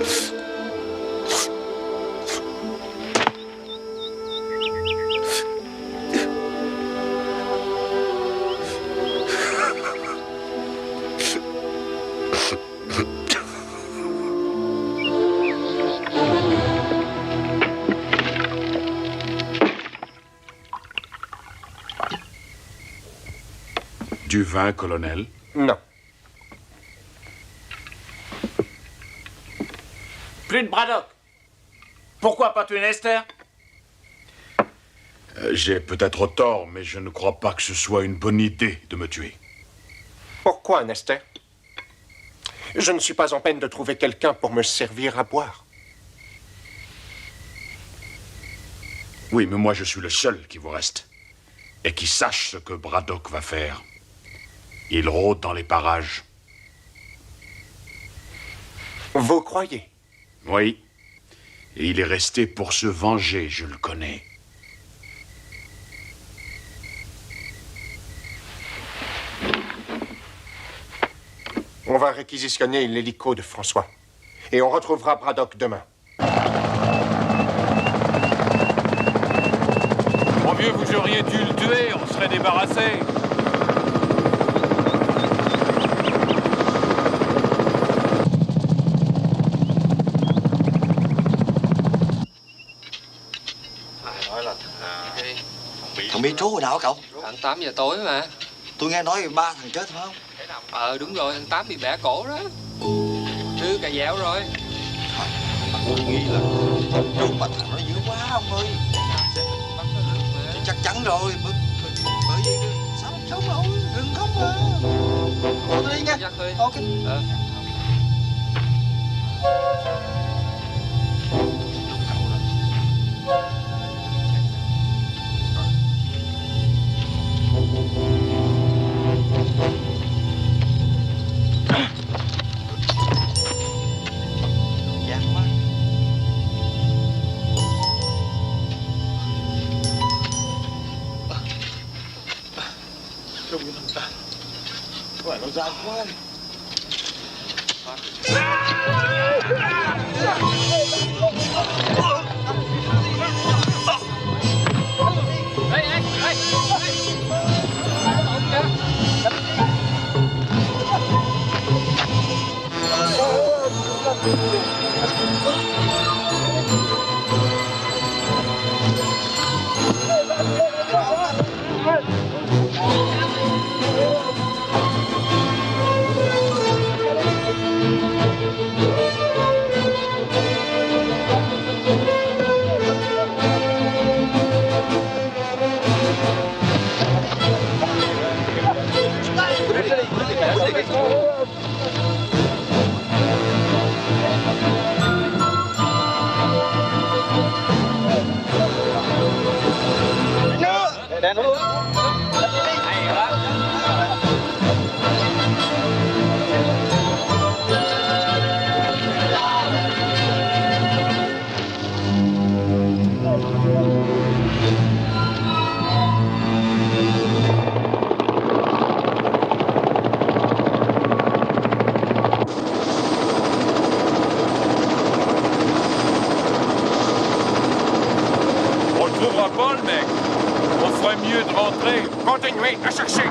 Du vin, colonel? Non. Plus de Braddock. Pourquoi pas tuer Nester? J'ai peut-être tort, mais je ne crois pas que ce soit une bonne idée de me tuer. Pourquoi, Nester? Je ne suis pas en peine de trouver quelqu'un pour me servir à boire. Oui, mais moi je suis le seul qui vous reste. Et qui sache ce que Braddock va faire. Il rôde dans les parages. Vous croyez? Oui. Et il est resté pour se venger, je le connais. On va réquisitionner l'hélico de François. Et on retrouvera Braddock demain. Mon vieux, vous auriez dû le tuer, on serait débarrassé. Thằng Mitro hồi nào hả cậu? Khoảng 8 giờ tối mà. Tôi nghe nói 3 thằng chết phải không? Đúng rồi, thằng Tám bị bẻ cổ đó. Thứ cà dẻo rồi. Tôi nghĩ là trốn mà thằng nó dữ quá ông ơi. Chắc chắn rồi. Bởi vì sao không sống nổi, đừng khóc mà. Thôi tôi đi nha. Ok. Nó gian quá. Continuez à chercher.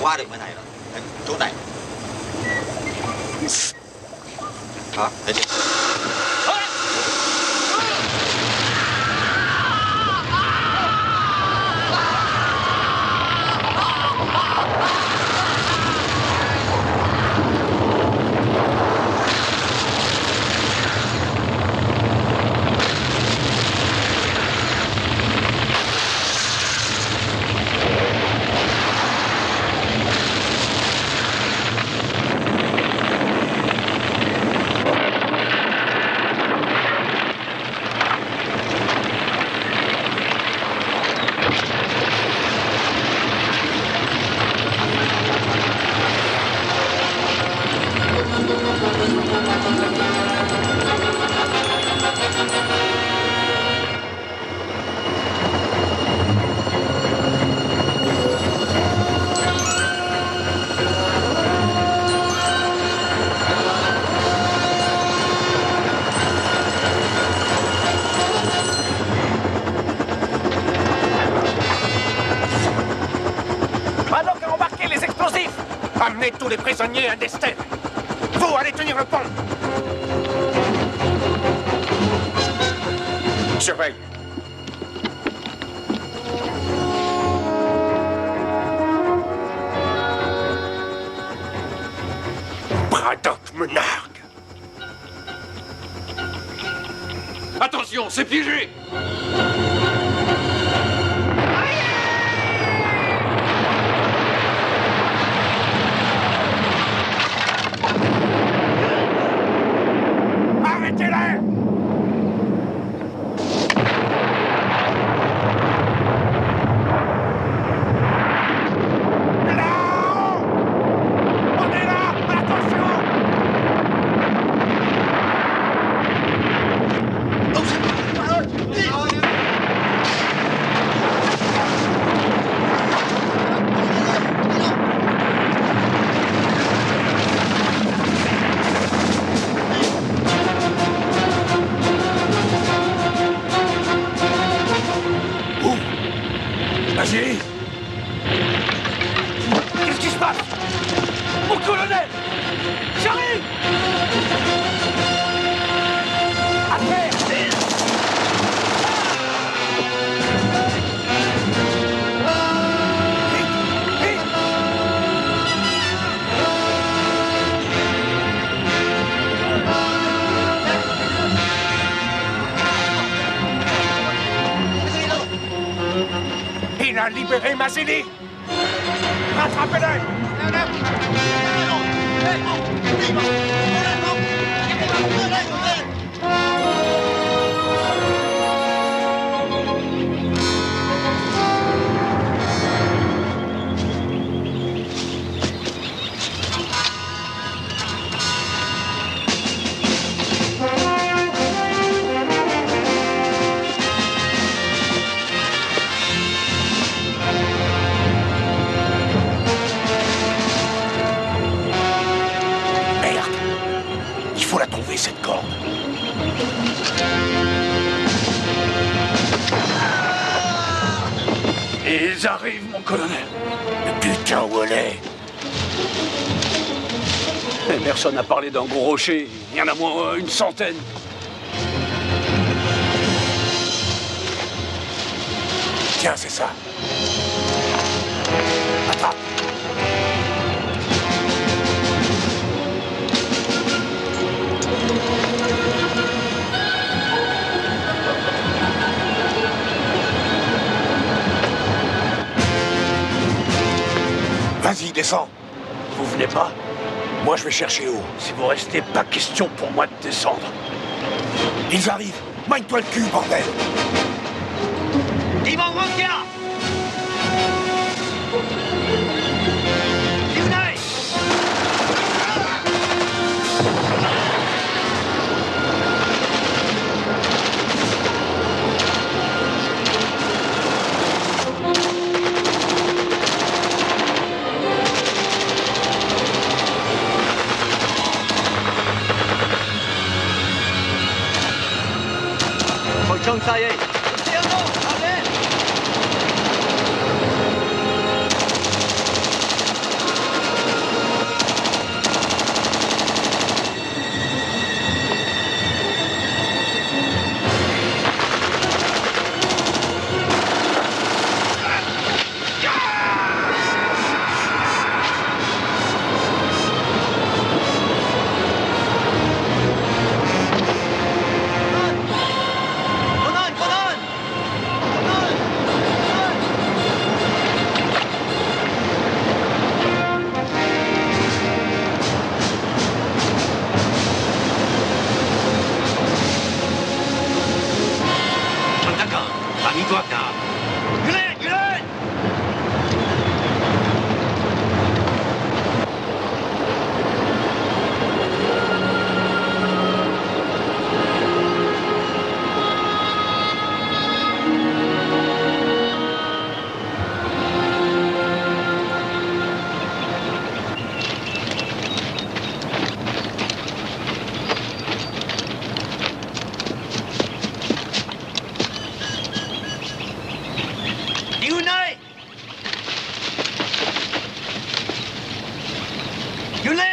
Qua được bên này rồi. Chỗ này. Hả? Để đi. Amenez tous les prisonniers à Dester. Vous, allez tenir le pont. Surveille. Braddock me nargue. Attention, c'est piégé! Arrêtez-les! Vas-y. Qu'est-ce qui se passe? Mon colonel! J'arrive! À terre! Il a libéré Mazili. Rattrapez-le. Cette corde. Ils arrivent, mon colonel. Le putain, où elle est? Personne n'a parlé d'un gros rocher. Il y en a moins une centaine. Tiens, c'est ça. Attrape. Vas-y, descends. Vous venez pas? Moi, je vais chercher haut. Si vous restez, pas question pour moi de descendre. Ils arrivent. Magne-toi le cul, bordel. Ils vont manquer là. Si vous n'avez. Ça y est. Conan! Yulin!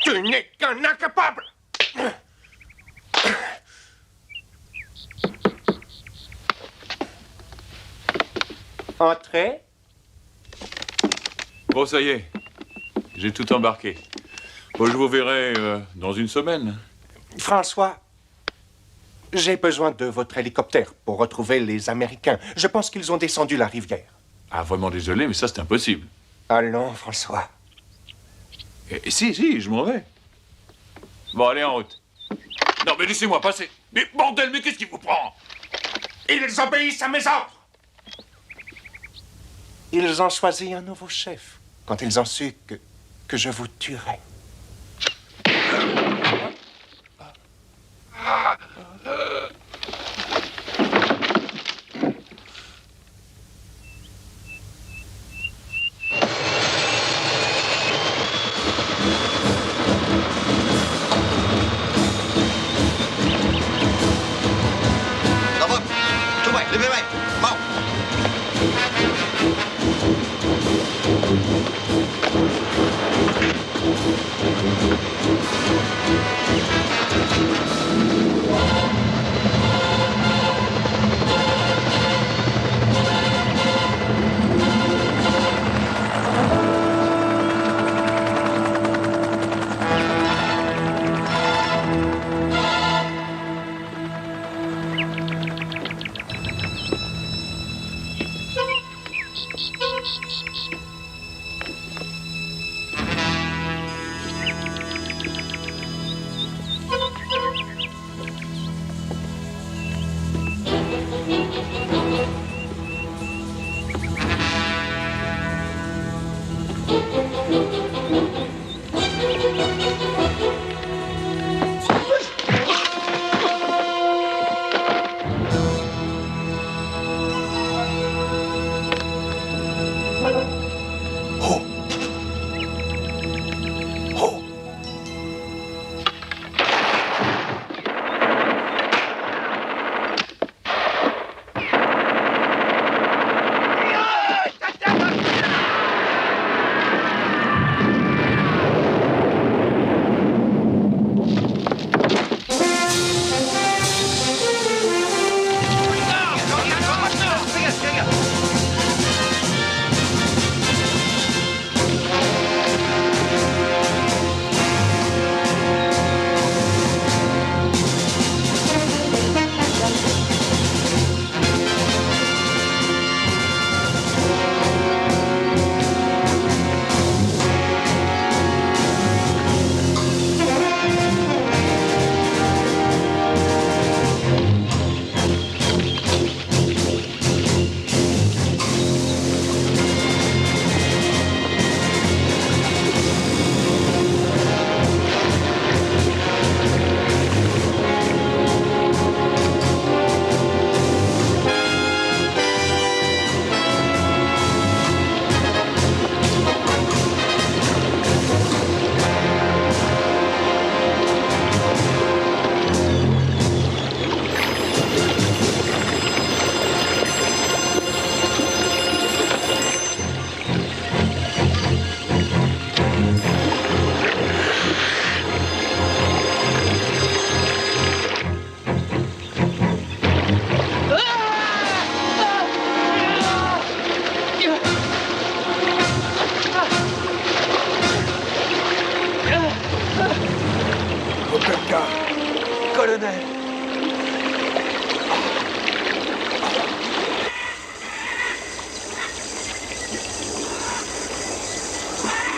Tu n'es qu'un incapable! Entrez. Bon, ça y est. J'ai tout embarqué. Bon, je vous verrai dans une semaine. François, j'ai besoin de votre hélicoptère pour retrouver les Américains. Je pense qu'ils ont descendu la rivière. Ah, vraiment désolé, mais ça, c'est impossible. Allons, François. Si, je m'en vais. Bon, allez, en route. Non, mais laissez-moi passer. Mais bordel, mais qu'est-ce qui vous prend? Ils obéissent à mes ordres. Ils ont choisi un nouveau chef quand ils ont su que je vous tuerais. Mau.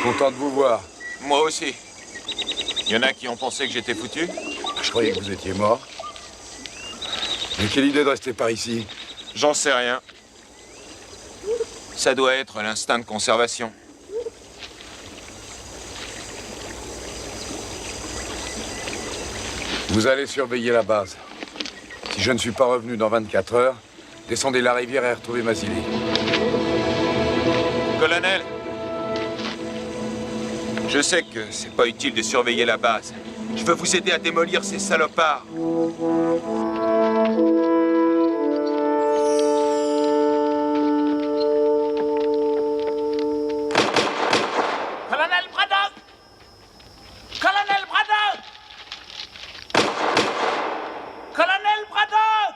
Content de vous voir. Moi aussi. Il y en a qui ont pensé que j'étais foutu. Je croyais que vous étiez mort. Mais quelle idée de rester par ici? J'en sais rien. Ça doit être l'instinct de conservation. Vous allez surveiller la base. Si je ne suis pas revenu dans 24 heures, descendez la rivière et retrouvez Mazili. Colonel, je sais que c'est pas utile de surveiller la base. Je veux vous aider à démolir ces salopards. Colonel Braddock! Colonel Braddock! Colonel Braddock!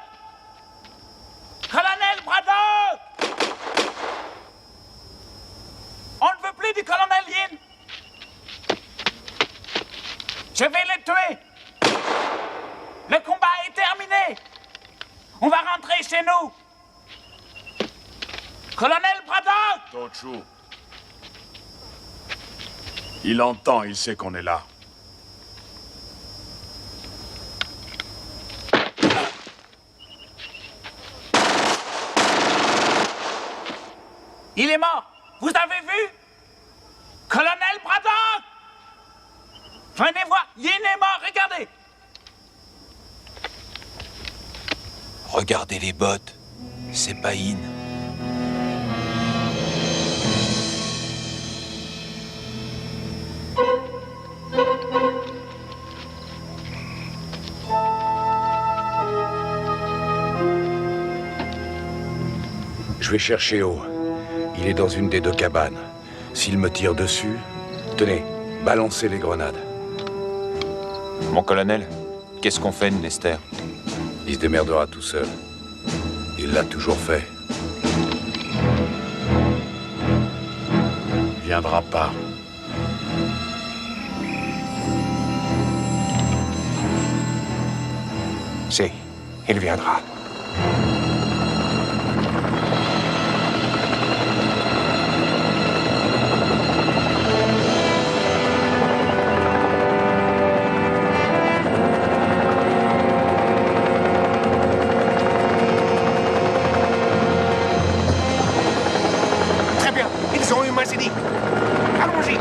Colonel Braddock! On ne veut plus du colonel Yin! Je vais les tuer! Le combat est terminé! On va rentrer chez nous! Colonel Braddock! Tonchou. Il entend, il sait qu'on est là. Il est mort! Vous avez vu? Colonel Braddock! Venez voir, Yin est mort, regardez! Regardez les bottes. C'est pas Yin. Je vais chercher O. Il est dans une des deux cabanes. S'il me tire dessus, tenez, balancez les grenades. Mon colonel, qu'est-ce qu'on fait de Nester? Il se démerdera tout seul. Il l'a toujours fait. Il viendra pas. Si, il viendra. Très bien, ils ont eu Mazili. Allons-y.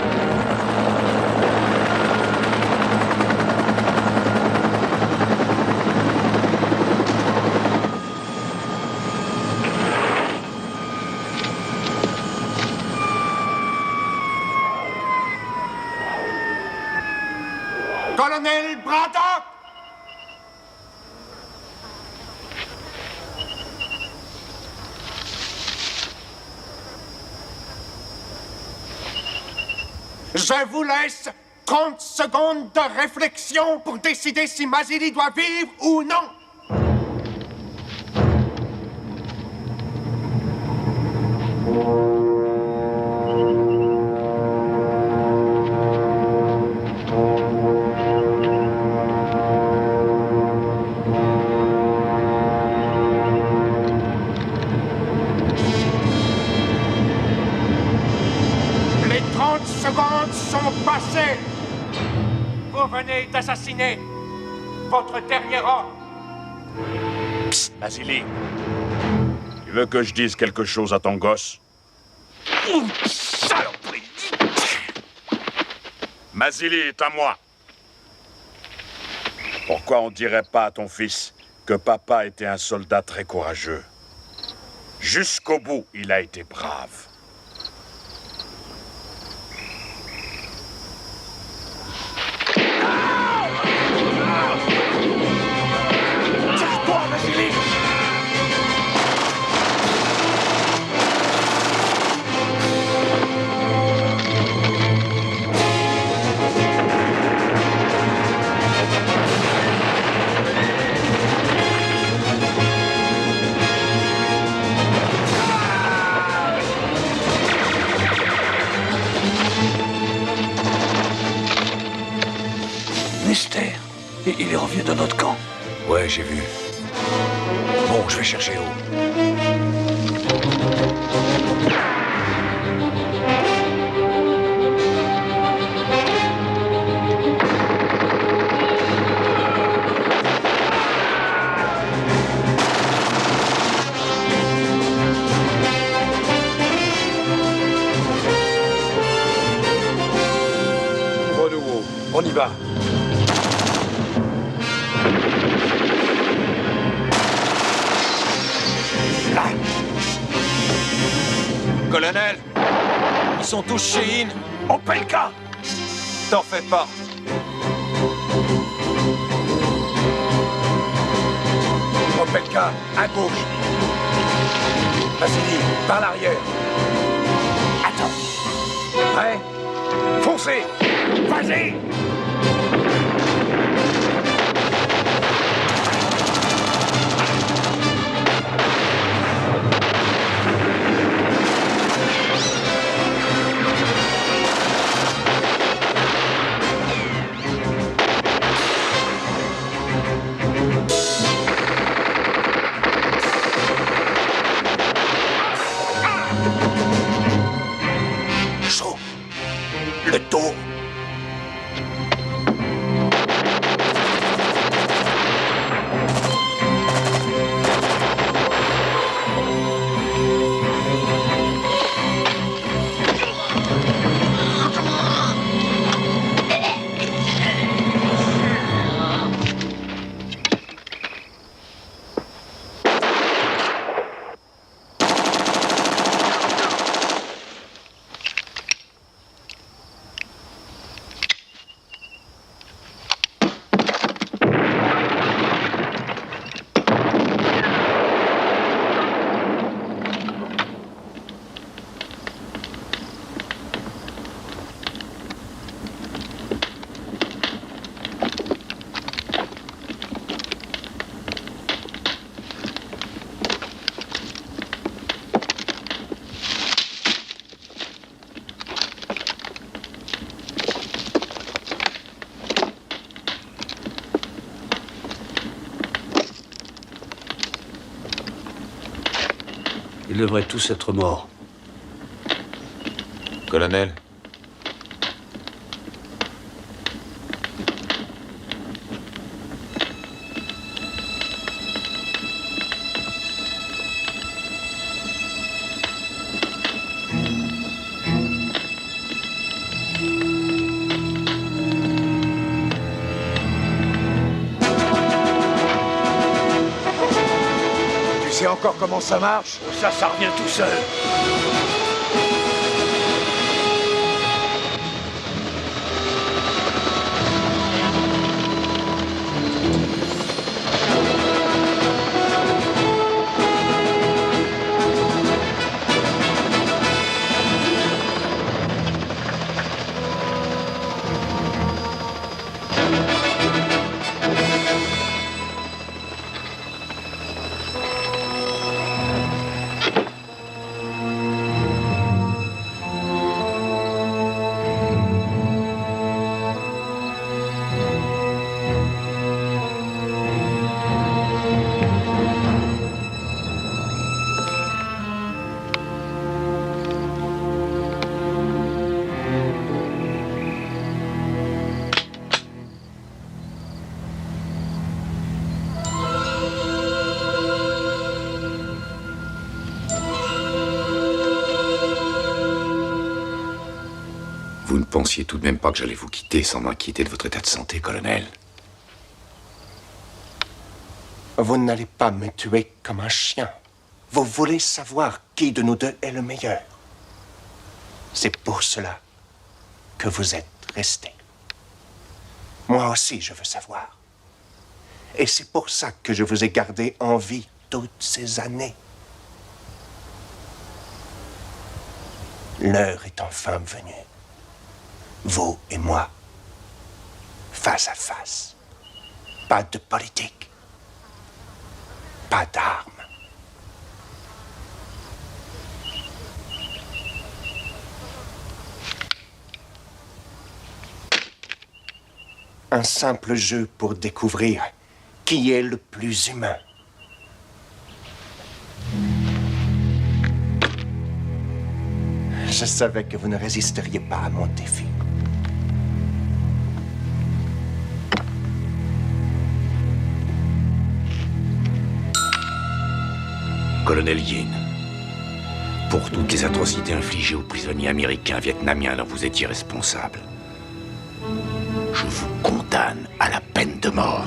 Colonel Braddock! Je vous laisse 30 secondes de réflexion pour décider si Mazili doit vivre ou non. Les 30 secondes sont passées. Vous venez d'assassiner votre dernier homme. Mazili, tu veux que je dise quelque chose à ton gosse? Saloperie! Mazili est à moi. Pourquoi on dirait pas à ton fils que papa était un soldat très courageux? Jusqu'au bout, il a été brave. Tire-toi, Mazili! Nester, il est revenu dans notre camp. Ouais, j'ai vu. Bon, je vais chercher O. On y va. Là. Colonel, ils sont tous chez In. On paie le cas. T'en fais pas. Opelka, à gauche. Vassili, par l'arrière. Attends. Prêt? Foncez. Vas-y. Le dos. Ils devraient tous être morts. Colonel. Tu sais encore comment ça marche? Ça revient tout seul. Vous ne pensiez tout de même pas que j'allais vous quitter sans m'inquiéter de votre état de santé, colonel? Vous n'allez pas me tuer comme un chien. Vous voulez savoir qui de nous deux est le meilleur. C'est pour cela que vous êtes resté. Moi aussi, je veux savoir. Et c'est pour ça que je vous ai gardé en vie toutes ces années. L'heure est enfin venue. Vous et moi, face à face. Pas de politique. Pas d'armes. Un simple jeu pour découvrir qui est le plus humain. Je savais que vous ne résisteriez pas à mon défi. Colonel Yin, pour toutes les atrocités infligées aux prisonniers américains, vietnamiens dont vous étiez responsable, je vous condamne à la peine de mort.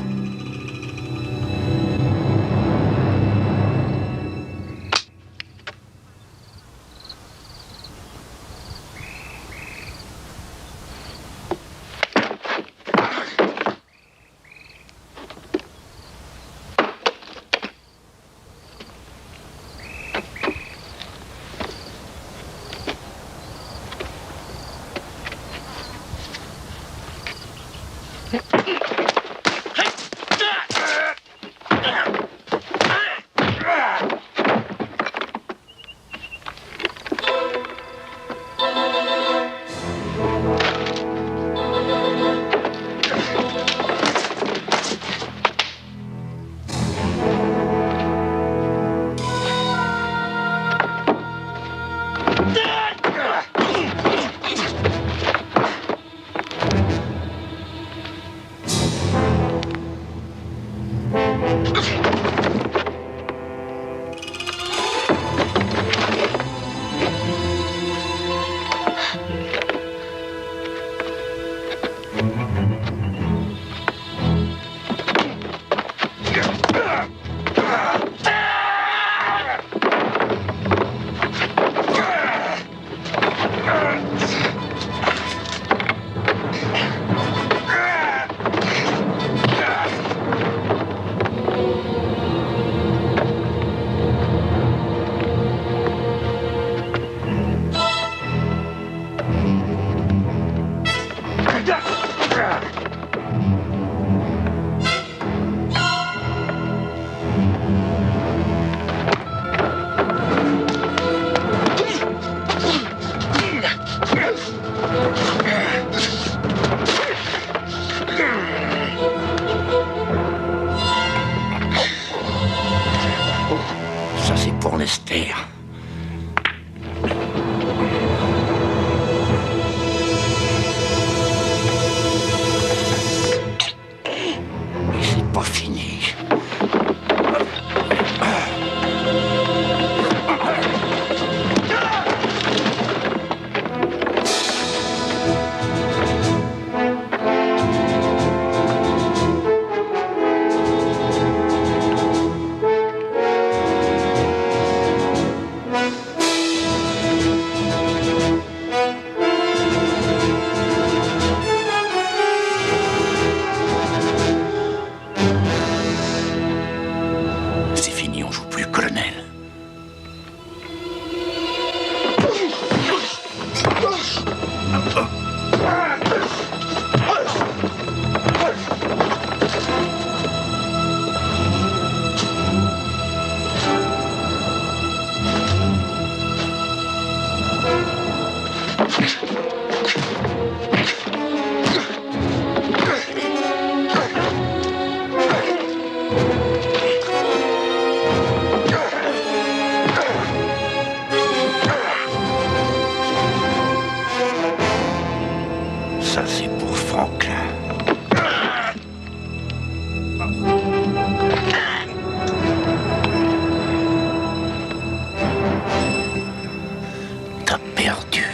Ça, c'est pour Lester. Mais c'est pas fini. C'est fini, on joue plus, colonel. Ça, c'est pour Franklin. T'as perdu.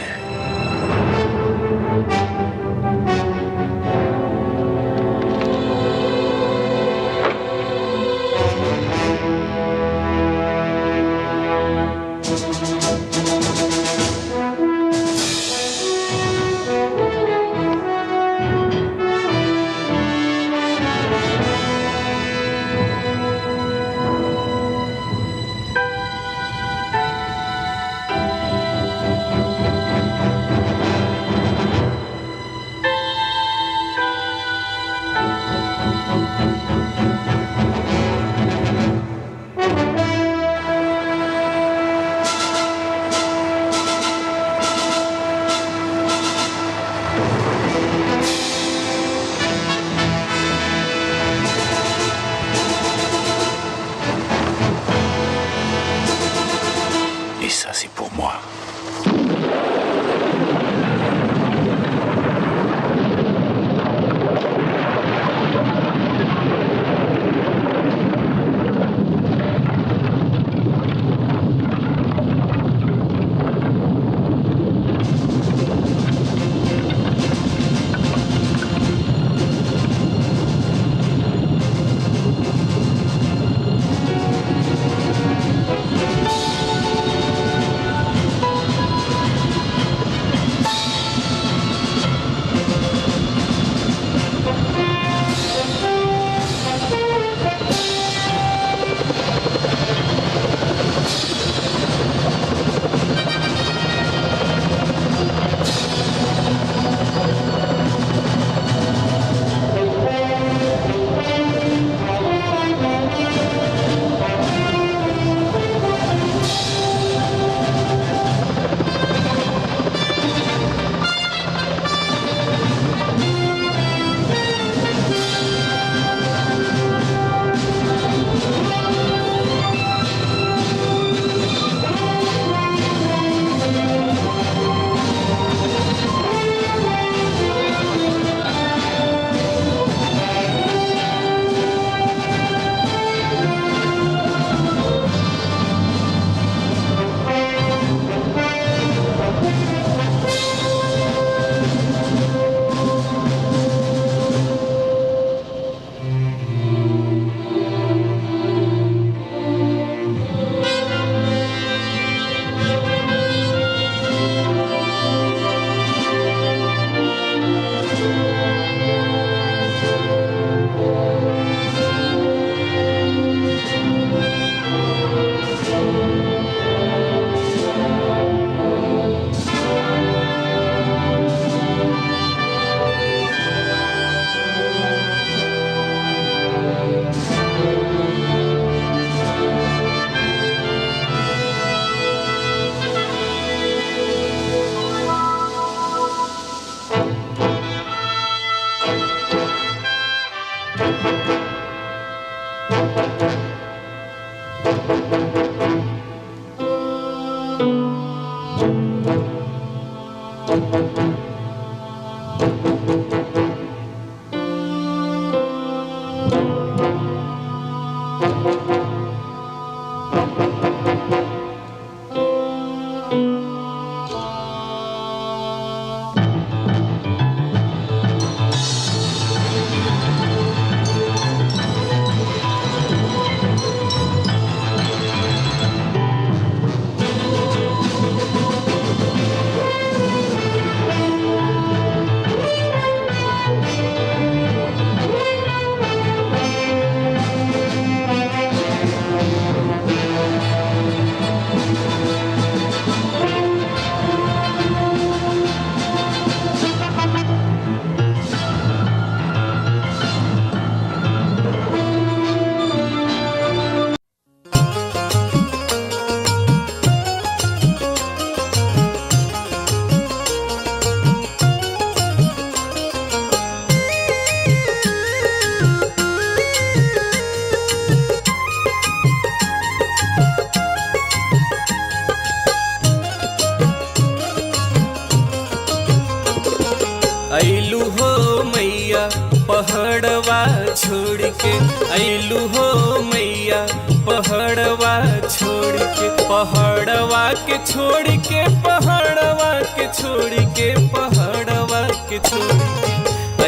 ऐलू हो मैया पहाड़वा छोड़ के, ऐलू हो मैया पहाड़वा छोड़ के, पहाड़वा के छोड़ के, पहाड़वा के छोड़ के, पहाड़वा के छोड़ के,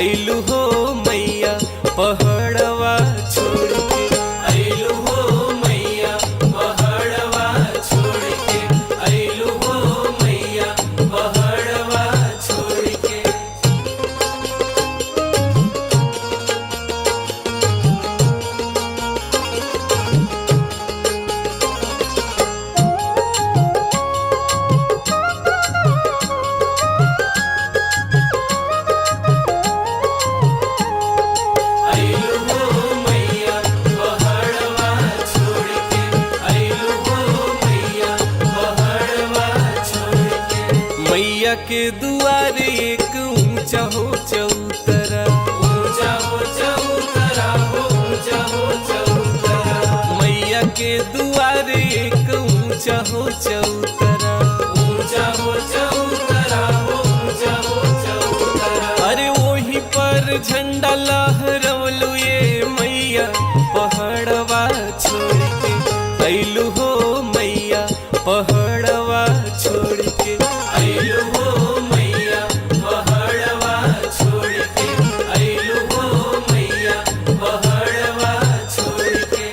ऐलू हो मैया पहाड़वा छोड़ के, ऐलू हो मैया पहाड़वा छोड़ के, ऐलू हो मैया पहाड़वा छोड़ के। मैया के दुआरे एक ऊंचा हो चौतरा, ऊंचा हो चौतरा, हो ऊंचा हो चौतरा। मैया के दुआरे एक ऊंचा हो चौतरा, ऊंचा हो चौतरा, हो ऊंचा हो चौतरा। अरे वहीं पर झंडा लहरवलू ये मैया पहाड़वा छोड़ के, ऐलू हो मैया पहाड़वा छोड़ के, ऐलू हो मैया पहाड़वा छोड़ के, ऐलू हो मैया पहाड़वा छोड़ के।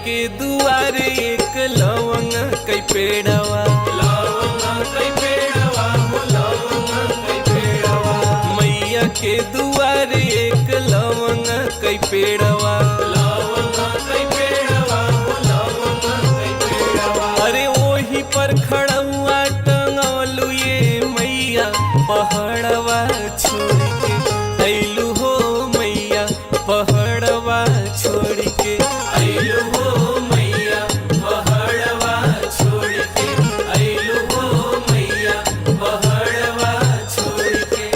के दुआरे एक लवंग कई पेड़वा, लवंग कई पेड़वा, हो लवंग कई पेड़वा। मैया के दुआरे एक लवंग कई पेड़वा, लवंग कई पेड़वा, हो लवंग कई पेड़वा। अरे वहीं पर खड़ुआ टंगवलू ये मैया पहाड़वा छोड़ के, ऐलू हो मैया पहाड़वा छोड़ के, ऐलू हो मैया पहाड़वा छोड़ के, ऐलू हो मैया पहाड़वा छोड़ के।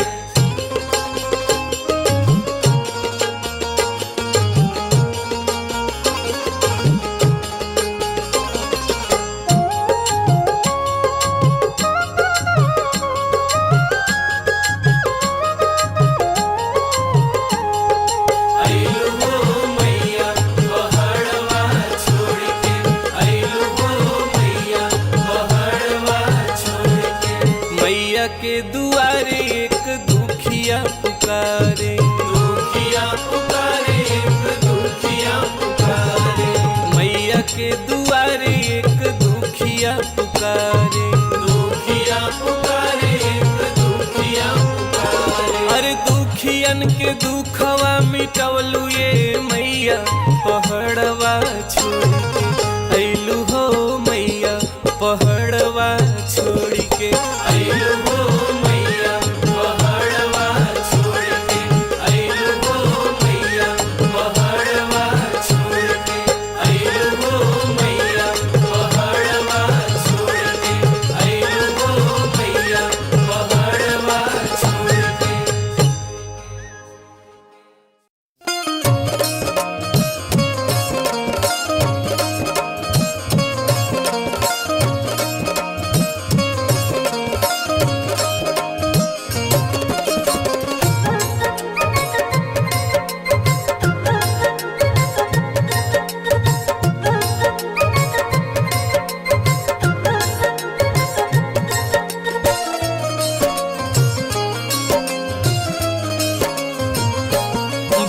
के दुआरे एक दुखिया पुकारे, दुखिया पुकारे, एक दुखिया पुकारे। मैया के दुआरे एक दुखिया पुकारे, दुखिया पुकारे, एक दुखिया पुकारे। अरे दुखियन के दुखवा मिटवलू ये मैया पहाड़वा छोड़ के, ऐलू हो मैया पहाड़वा छोड़ के, ऐलू हो मैया पहाड़वा छोड़ के, ऐलू हो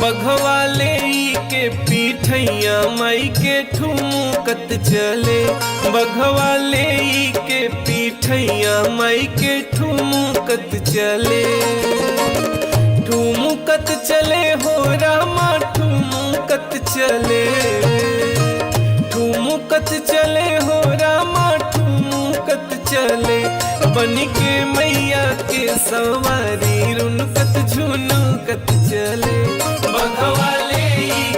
बघवाले के पीठैया माई के ठुमकत चले बघवाले के पीठैया माई के ठुमकत चले ठुमकत चले हो रामा ठुमकत चले ठुमकत चले हो रामा ठुमकत चले बन के मैया के सवारी रुनकत झुनकत चले बघवाले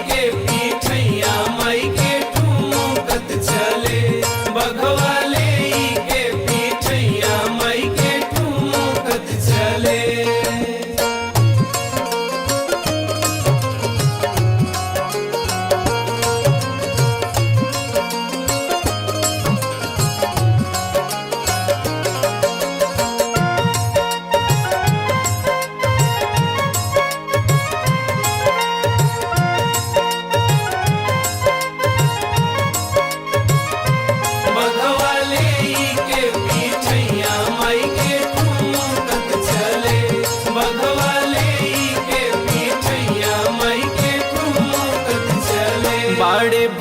के पीठैया माई के ठुमकत चले बघवाले के पीठैया माई के ठुमकत चले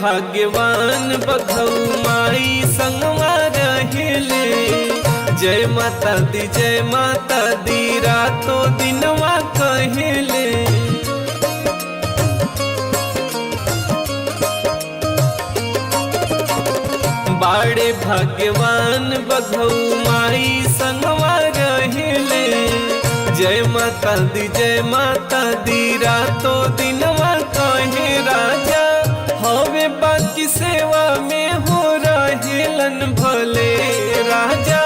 भाग्यवान बघौ माई संगवा रहेले जय माता दी रातों दिनवा कहेले बाड़े भाग्यवान बघौ माई संगवा रहेले जय माता दी रातों दिनवा कहे राजा हवे बाकी सेवा में हो रहेलन भले राजा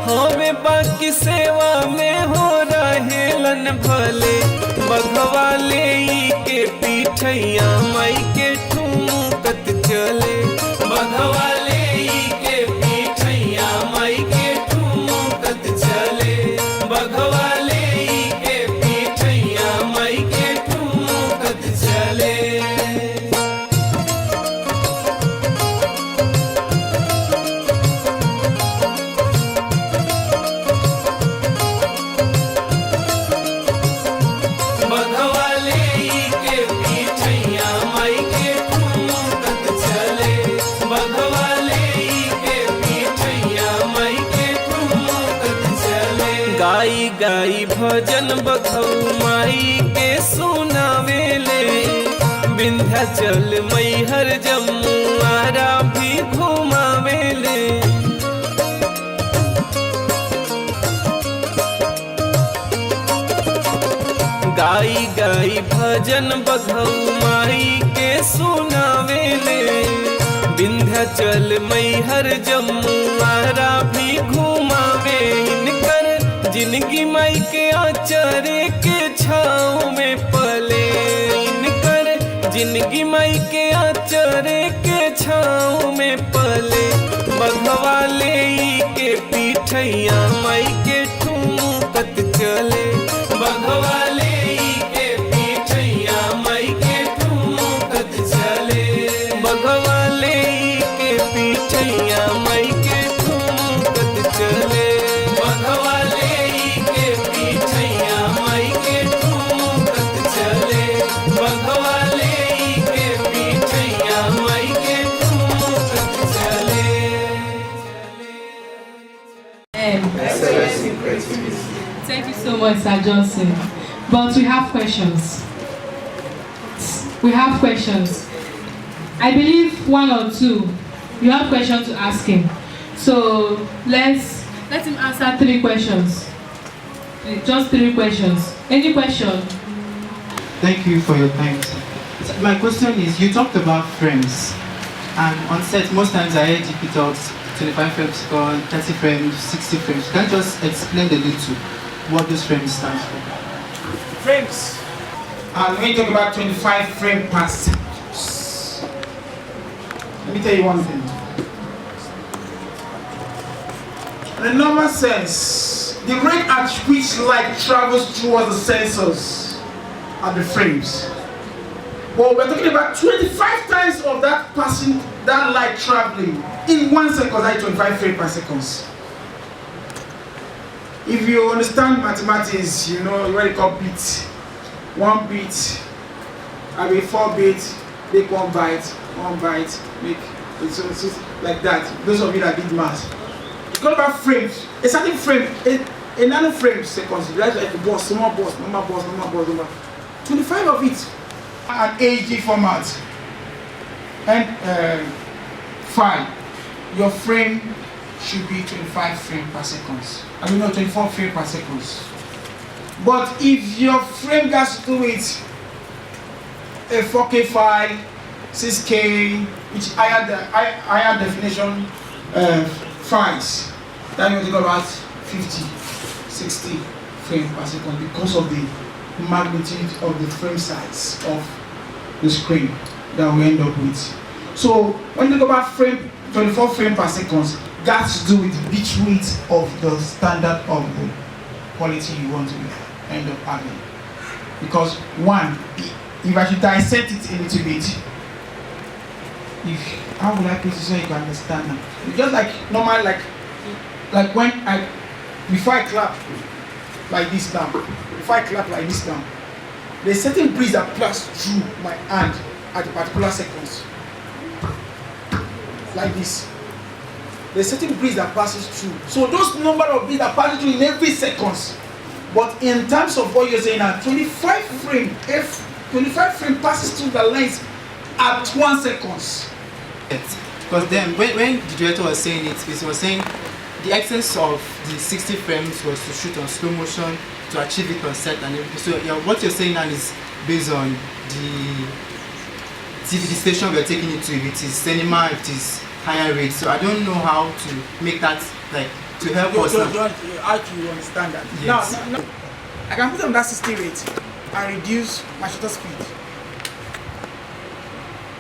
हवे बाकी सेवा में हो रहेलन भले बघवाले के पीठैया माई के ठुमकत चले बघवाले के पीठैया माई के ठुमकत चले बघवाले के पीठैया माई के ठुमकत चले गाई गाई भजन बघौ माई के सुनावेले विंध्याचल मैहर जम्मू आरा भी घुमावेले गाई गाई भजन बघौ माई के सुनावेले विंध्याचल मैहर जम्मू आरा भी घुमावे इनकर जिंदगी माई के आचरे के छाँव में पले इनकर जिंदगी माई के आचरे के छाँव में पले बघवाले के पीठैया माई के ठुमकत चले बघवाले के पीठैया माई के ठुमकत चले बघवाले के पीठैया माई के ठुमकत चले बघवाले के पीठैया माई के ठुमकत चले बघवाले के पीठैया माई के ठुमकत चले Thank you so much, Sir Johnson. But we have questions. We have questions. I believe one or two. You have questions to ask him. So let him answer 3 questions. Just 3 questions. Any question? Thank you for your time. My question is, you talked about frames. And on set, most times I hear GP talks 25 frames per 30 frames, 60 frames. Can you just explain a little what those frames stand for? Frames. When you talk about 25 frames per second, let me tell you one thing. In a normal sense, the rate at which light travels towards the sensors are the frames. Well, we're talking about 25 times of that passing, that light traveling in 1 second, that's 25 frames per second. If you understand mathematics, you know what you call bit. 1 bit I mean 4 bits, make 1 byte, make it's like that. Those of you that did math. It's called about frames. A certain frame, a nanoframe seconds, that's like a boss, small boss, normal boss, normal boss, normal. 25 of it. An HD format. And file. Your frame should be 25 frames per second. I mean, no, 24 frames per second. But if your frame has to do with a 4K file, 6K, which higher definition files, then you're talking about 50, 60 frames per second because of the magnitude of the frame size of the screen that we end up with. So when you talk about 24 frames per second, that's to do with the bit width of the standard of the quality you want to end up having. Because one, if I should dissect it a little bit, how would I put it so you can understand now? It's just like normal, like when before I clap like this down, there's a certain breeze that passes through my hand at a particular seconds. Like this. There's a certain breeze that passes through. So those number of breeze that passes through in every seconds. But in terms of what you're saying now, 25 frame, if 25 frame passes through the lens at 1 second. Because then when the director was saying it, he was saying the essence of the 60 frames was to shoot on slow motion to achieve it on set and everything. So yeah, what you're saying now is based on the station we're taking it to. If it is cinema, if it is higher rate. So I don't know how to make that like to help us. How do you understand that? Yes. Now, I can put on that 60 rate and reduce my shutter speed.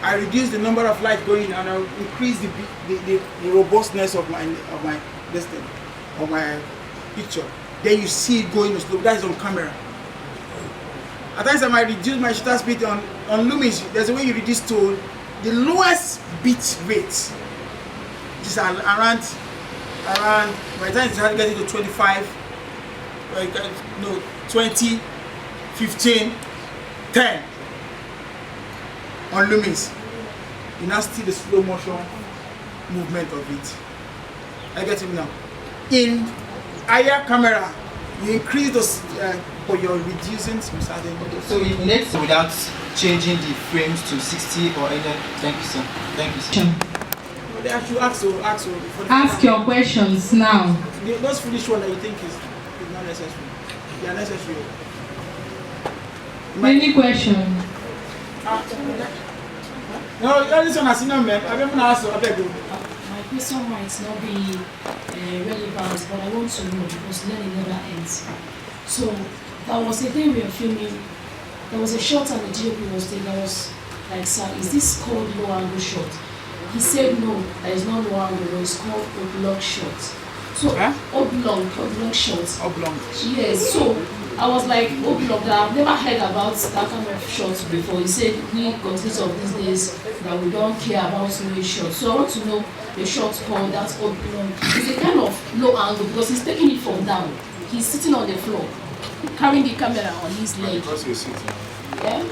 I reduce the number of light going and I increase the robustness of my picture. Then you see it going slow. That is on camera. At times I might reduce my shutter speed on Lumix. There's a way you reduce to the lowest bit rate, which is around by the time you start getting to 25, 20, 15, 10 on Lumix. You now see the slow motion movement of it. I get it now. In higher camera, you increase those, but you're reducing some certain. So it nets without changing the frames to 60 or any. Thank you, sir. Thank you, sir. They actually ask your questions now. Those foolish one that you think is not necessary. They are necessary. Any question? No, this one has seen them. I've been asked. My question might not be relevant, but I want to know because learning never ends. So there was a day we were filming. There was a shot and the DOP was there. That was like, sir, is this called low angle shot? He said no, that is not low angle. It's called oblong shot. So oblong shot. Oblong. Yes. So I was like oblong. I've never heard about that kind of shots before. He said we consist of these days that we don't care about no shots. So I want to know the shot called that oblong. It's a kind of low angle because he's taking it from down. He's sitting on the floor, carrying the camera on his leg. Yeah.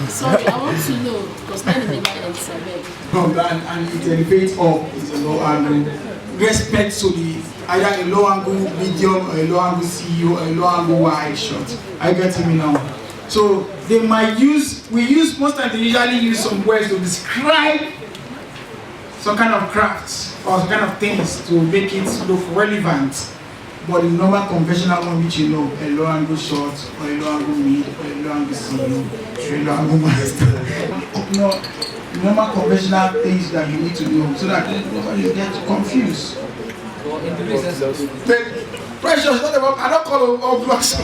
Sorry, I want to know because then in the mind it's a big. And it elevates up. It's a low angle. Respect to the either a low angle medium or a low angle CEO or a low angle wide shot. I get him now. So they might use. Most times they usually use some words to describe some kind of crafts or some kind of things to make it look relevant. But the normal conventional one which you know, a low angle shot, or a low angle mid, or a low angle CEO, or a low angle master. Normal conventional things that you need to know so that nobody gets confused. Precious, not about, I don't call them all blocks.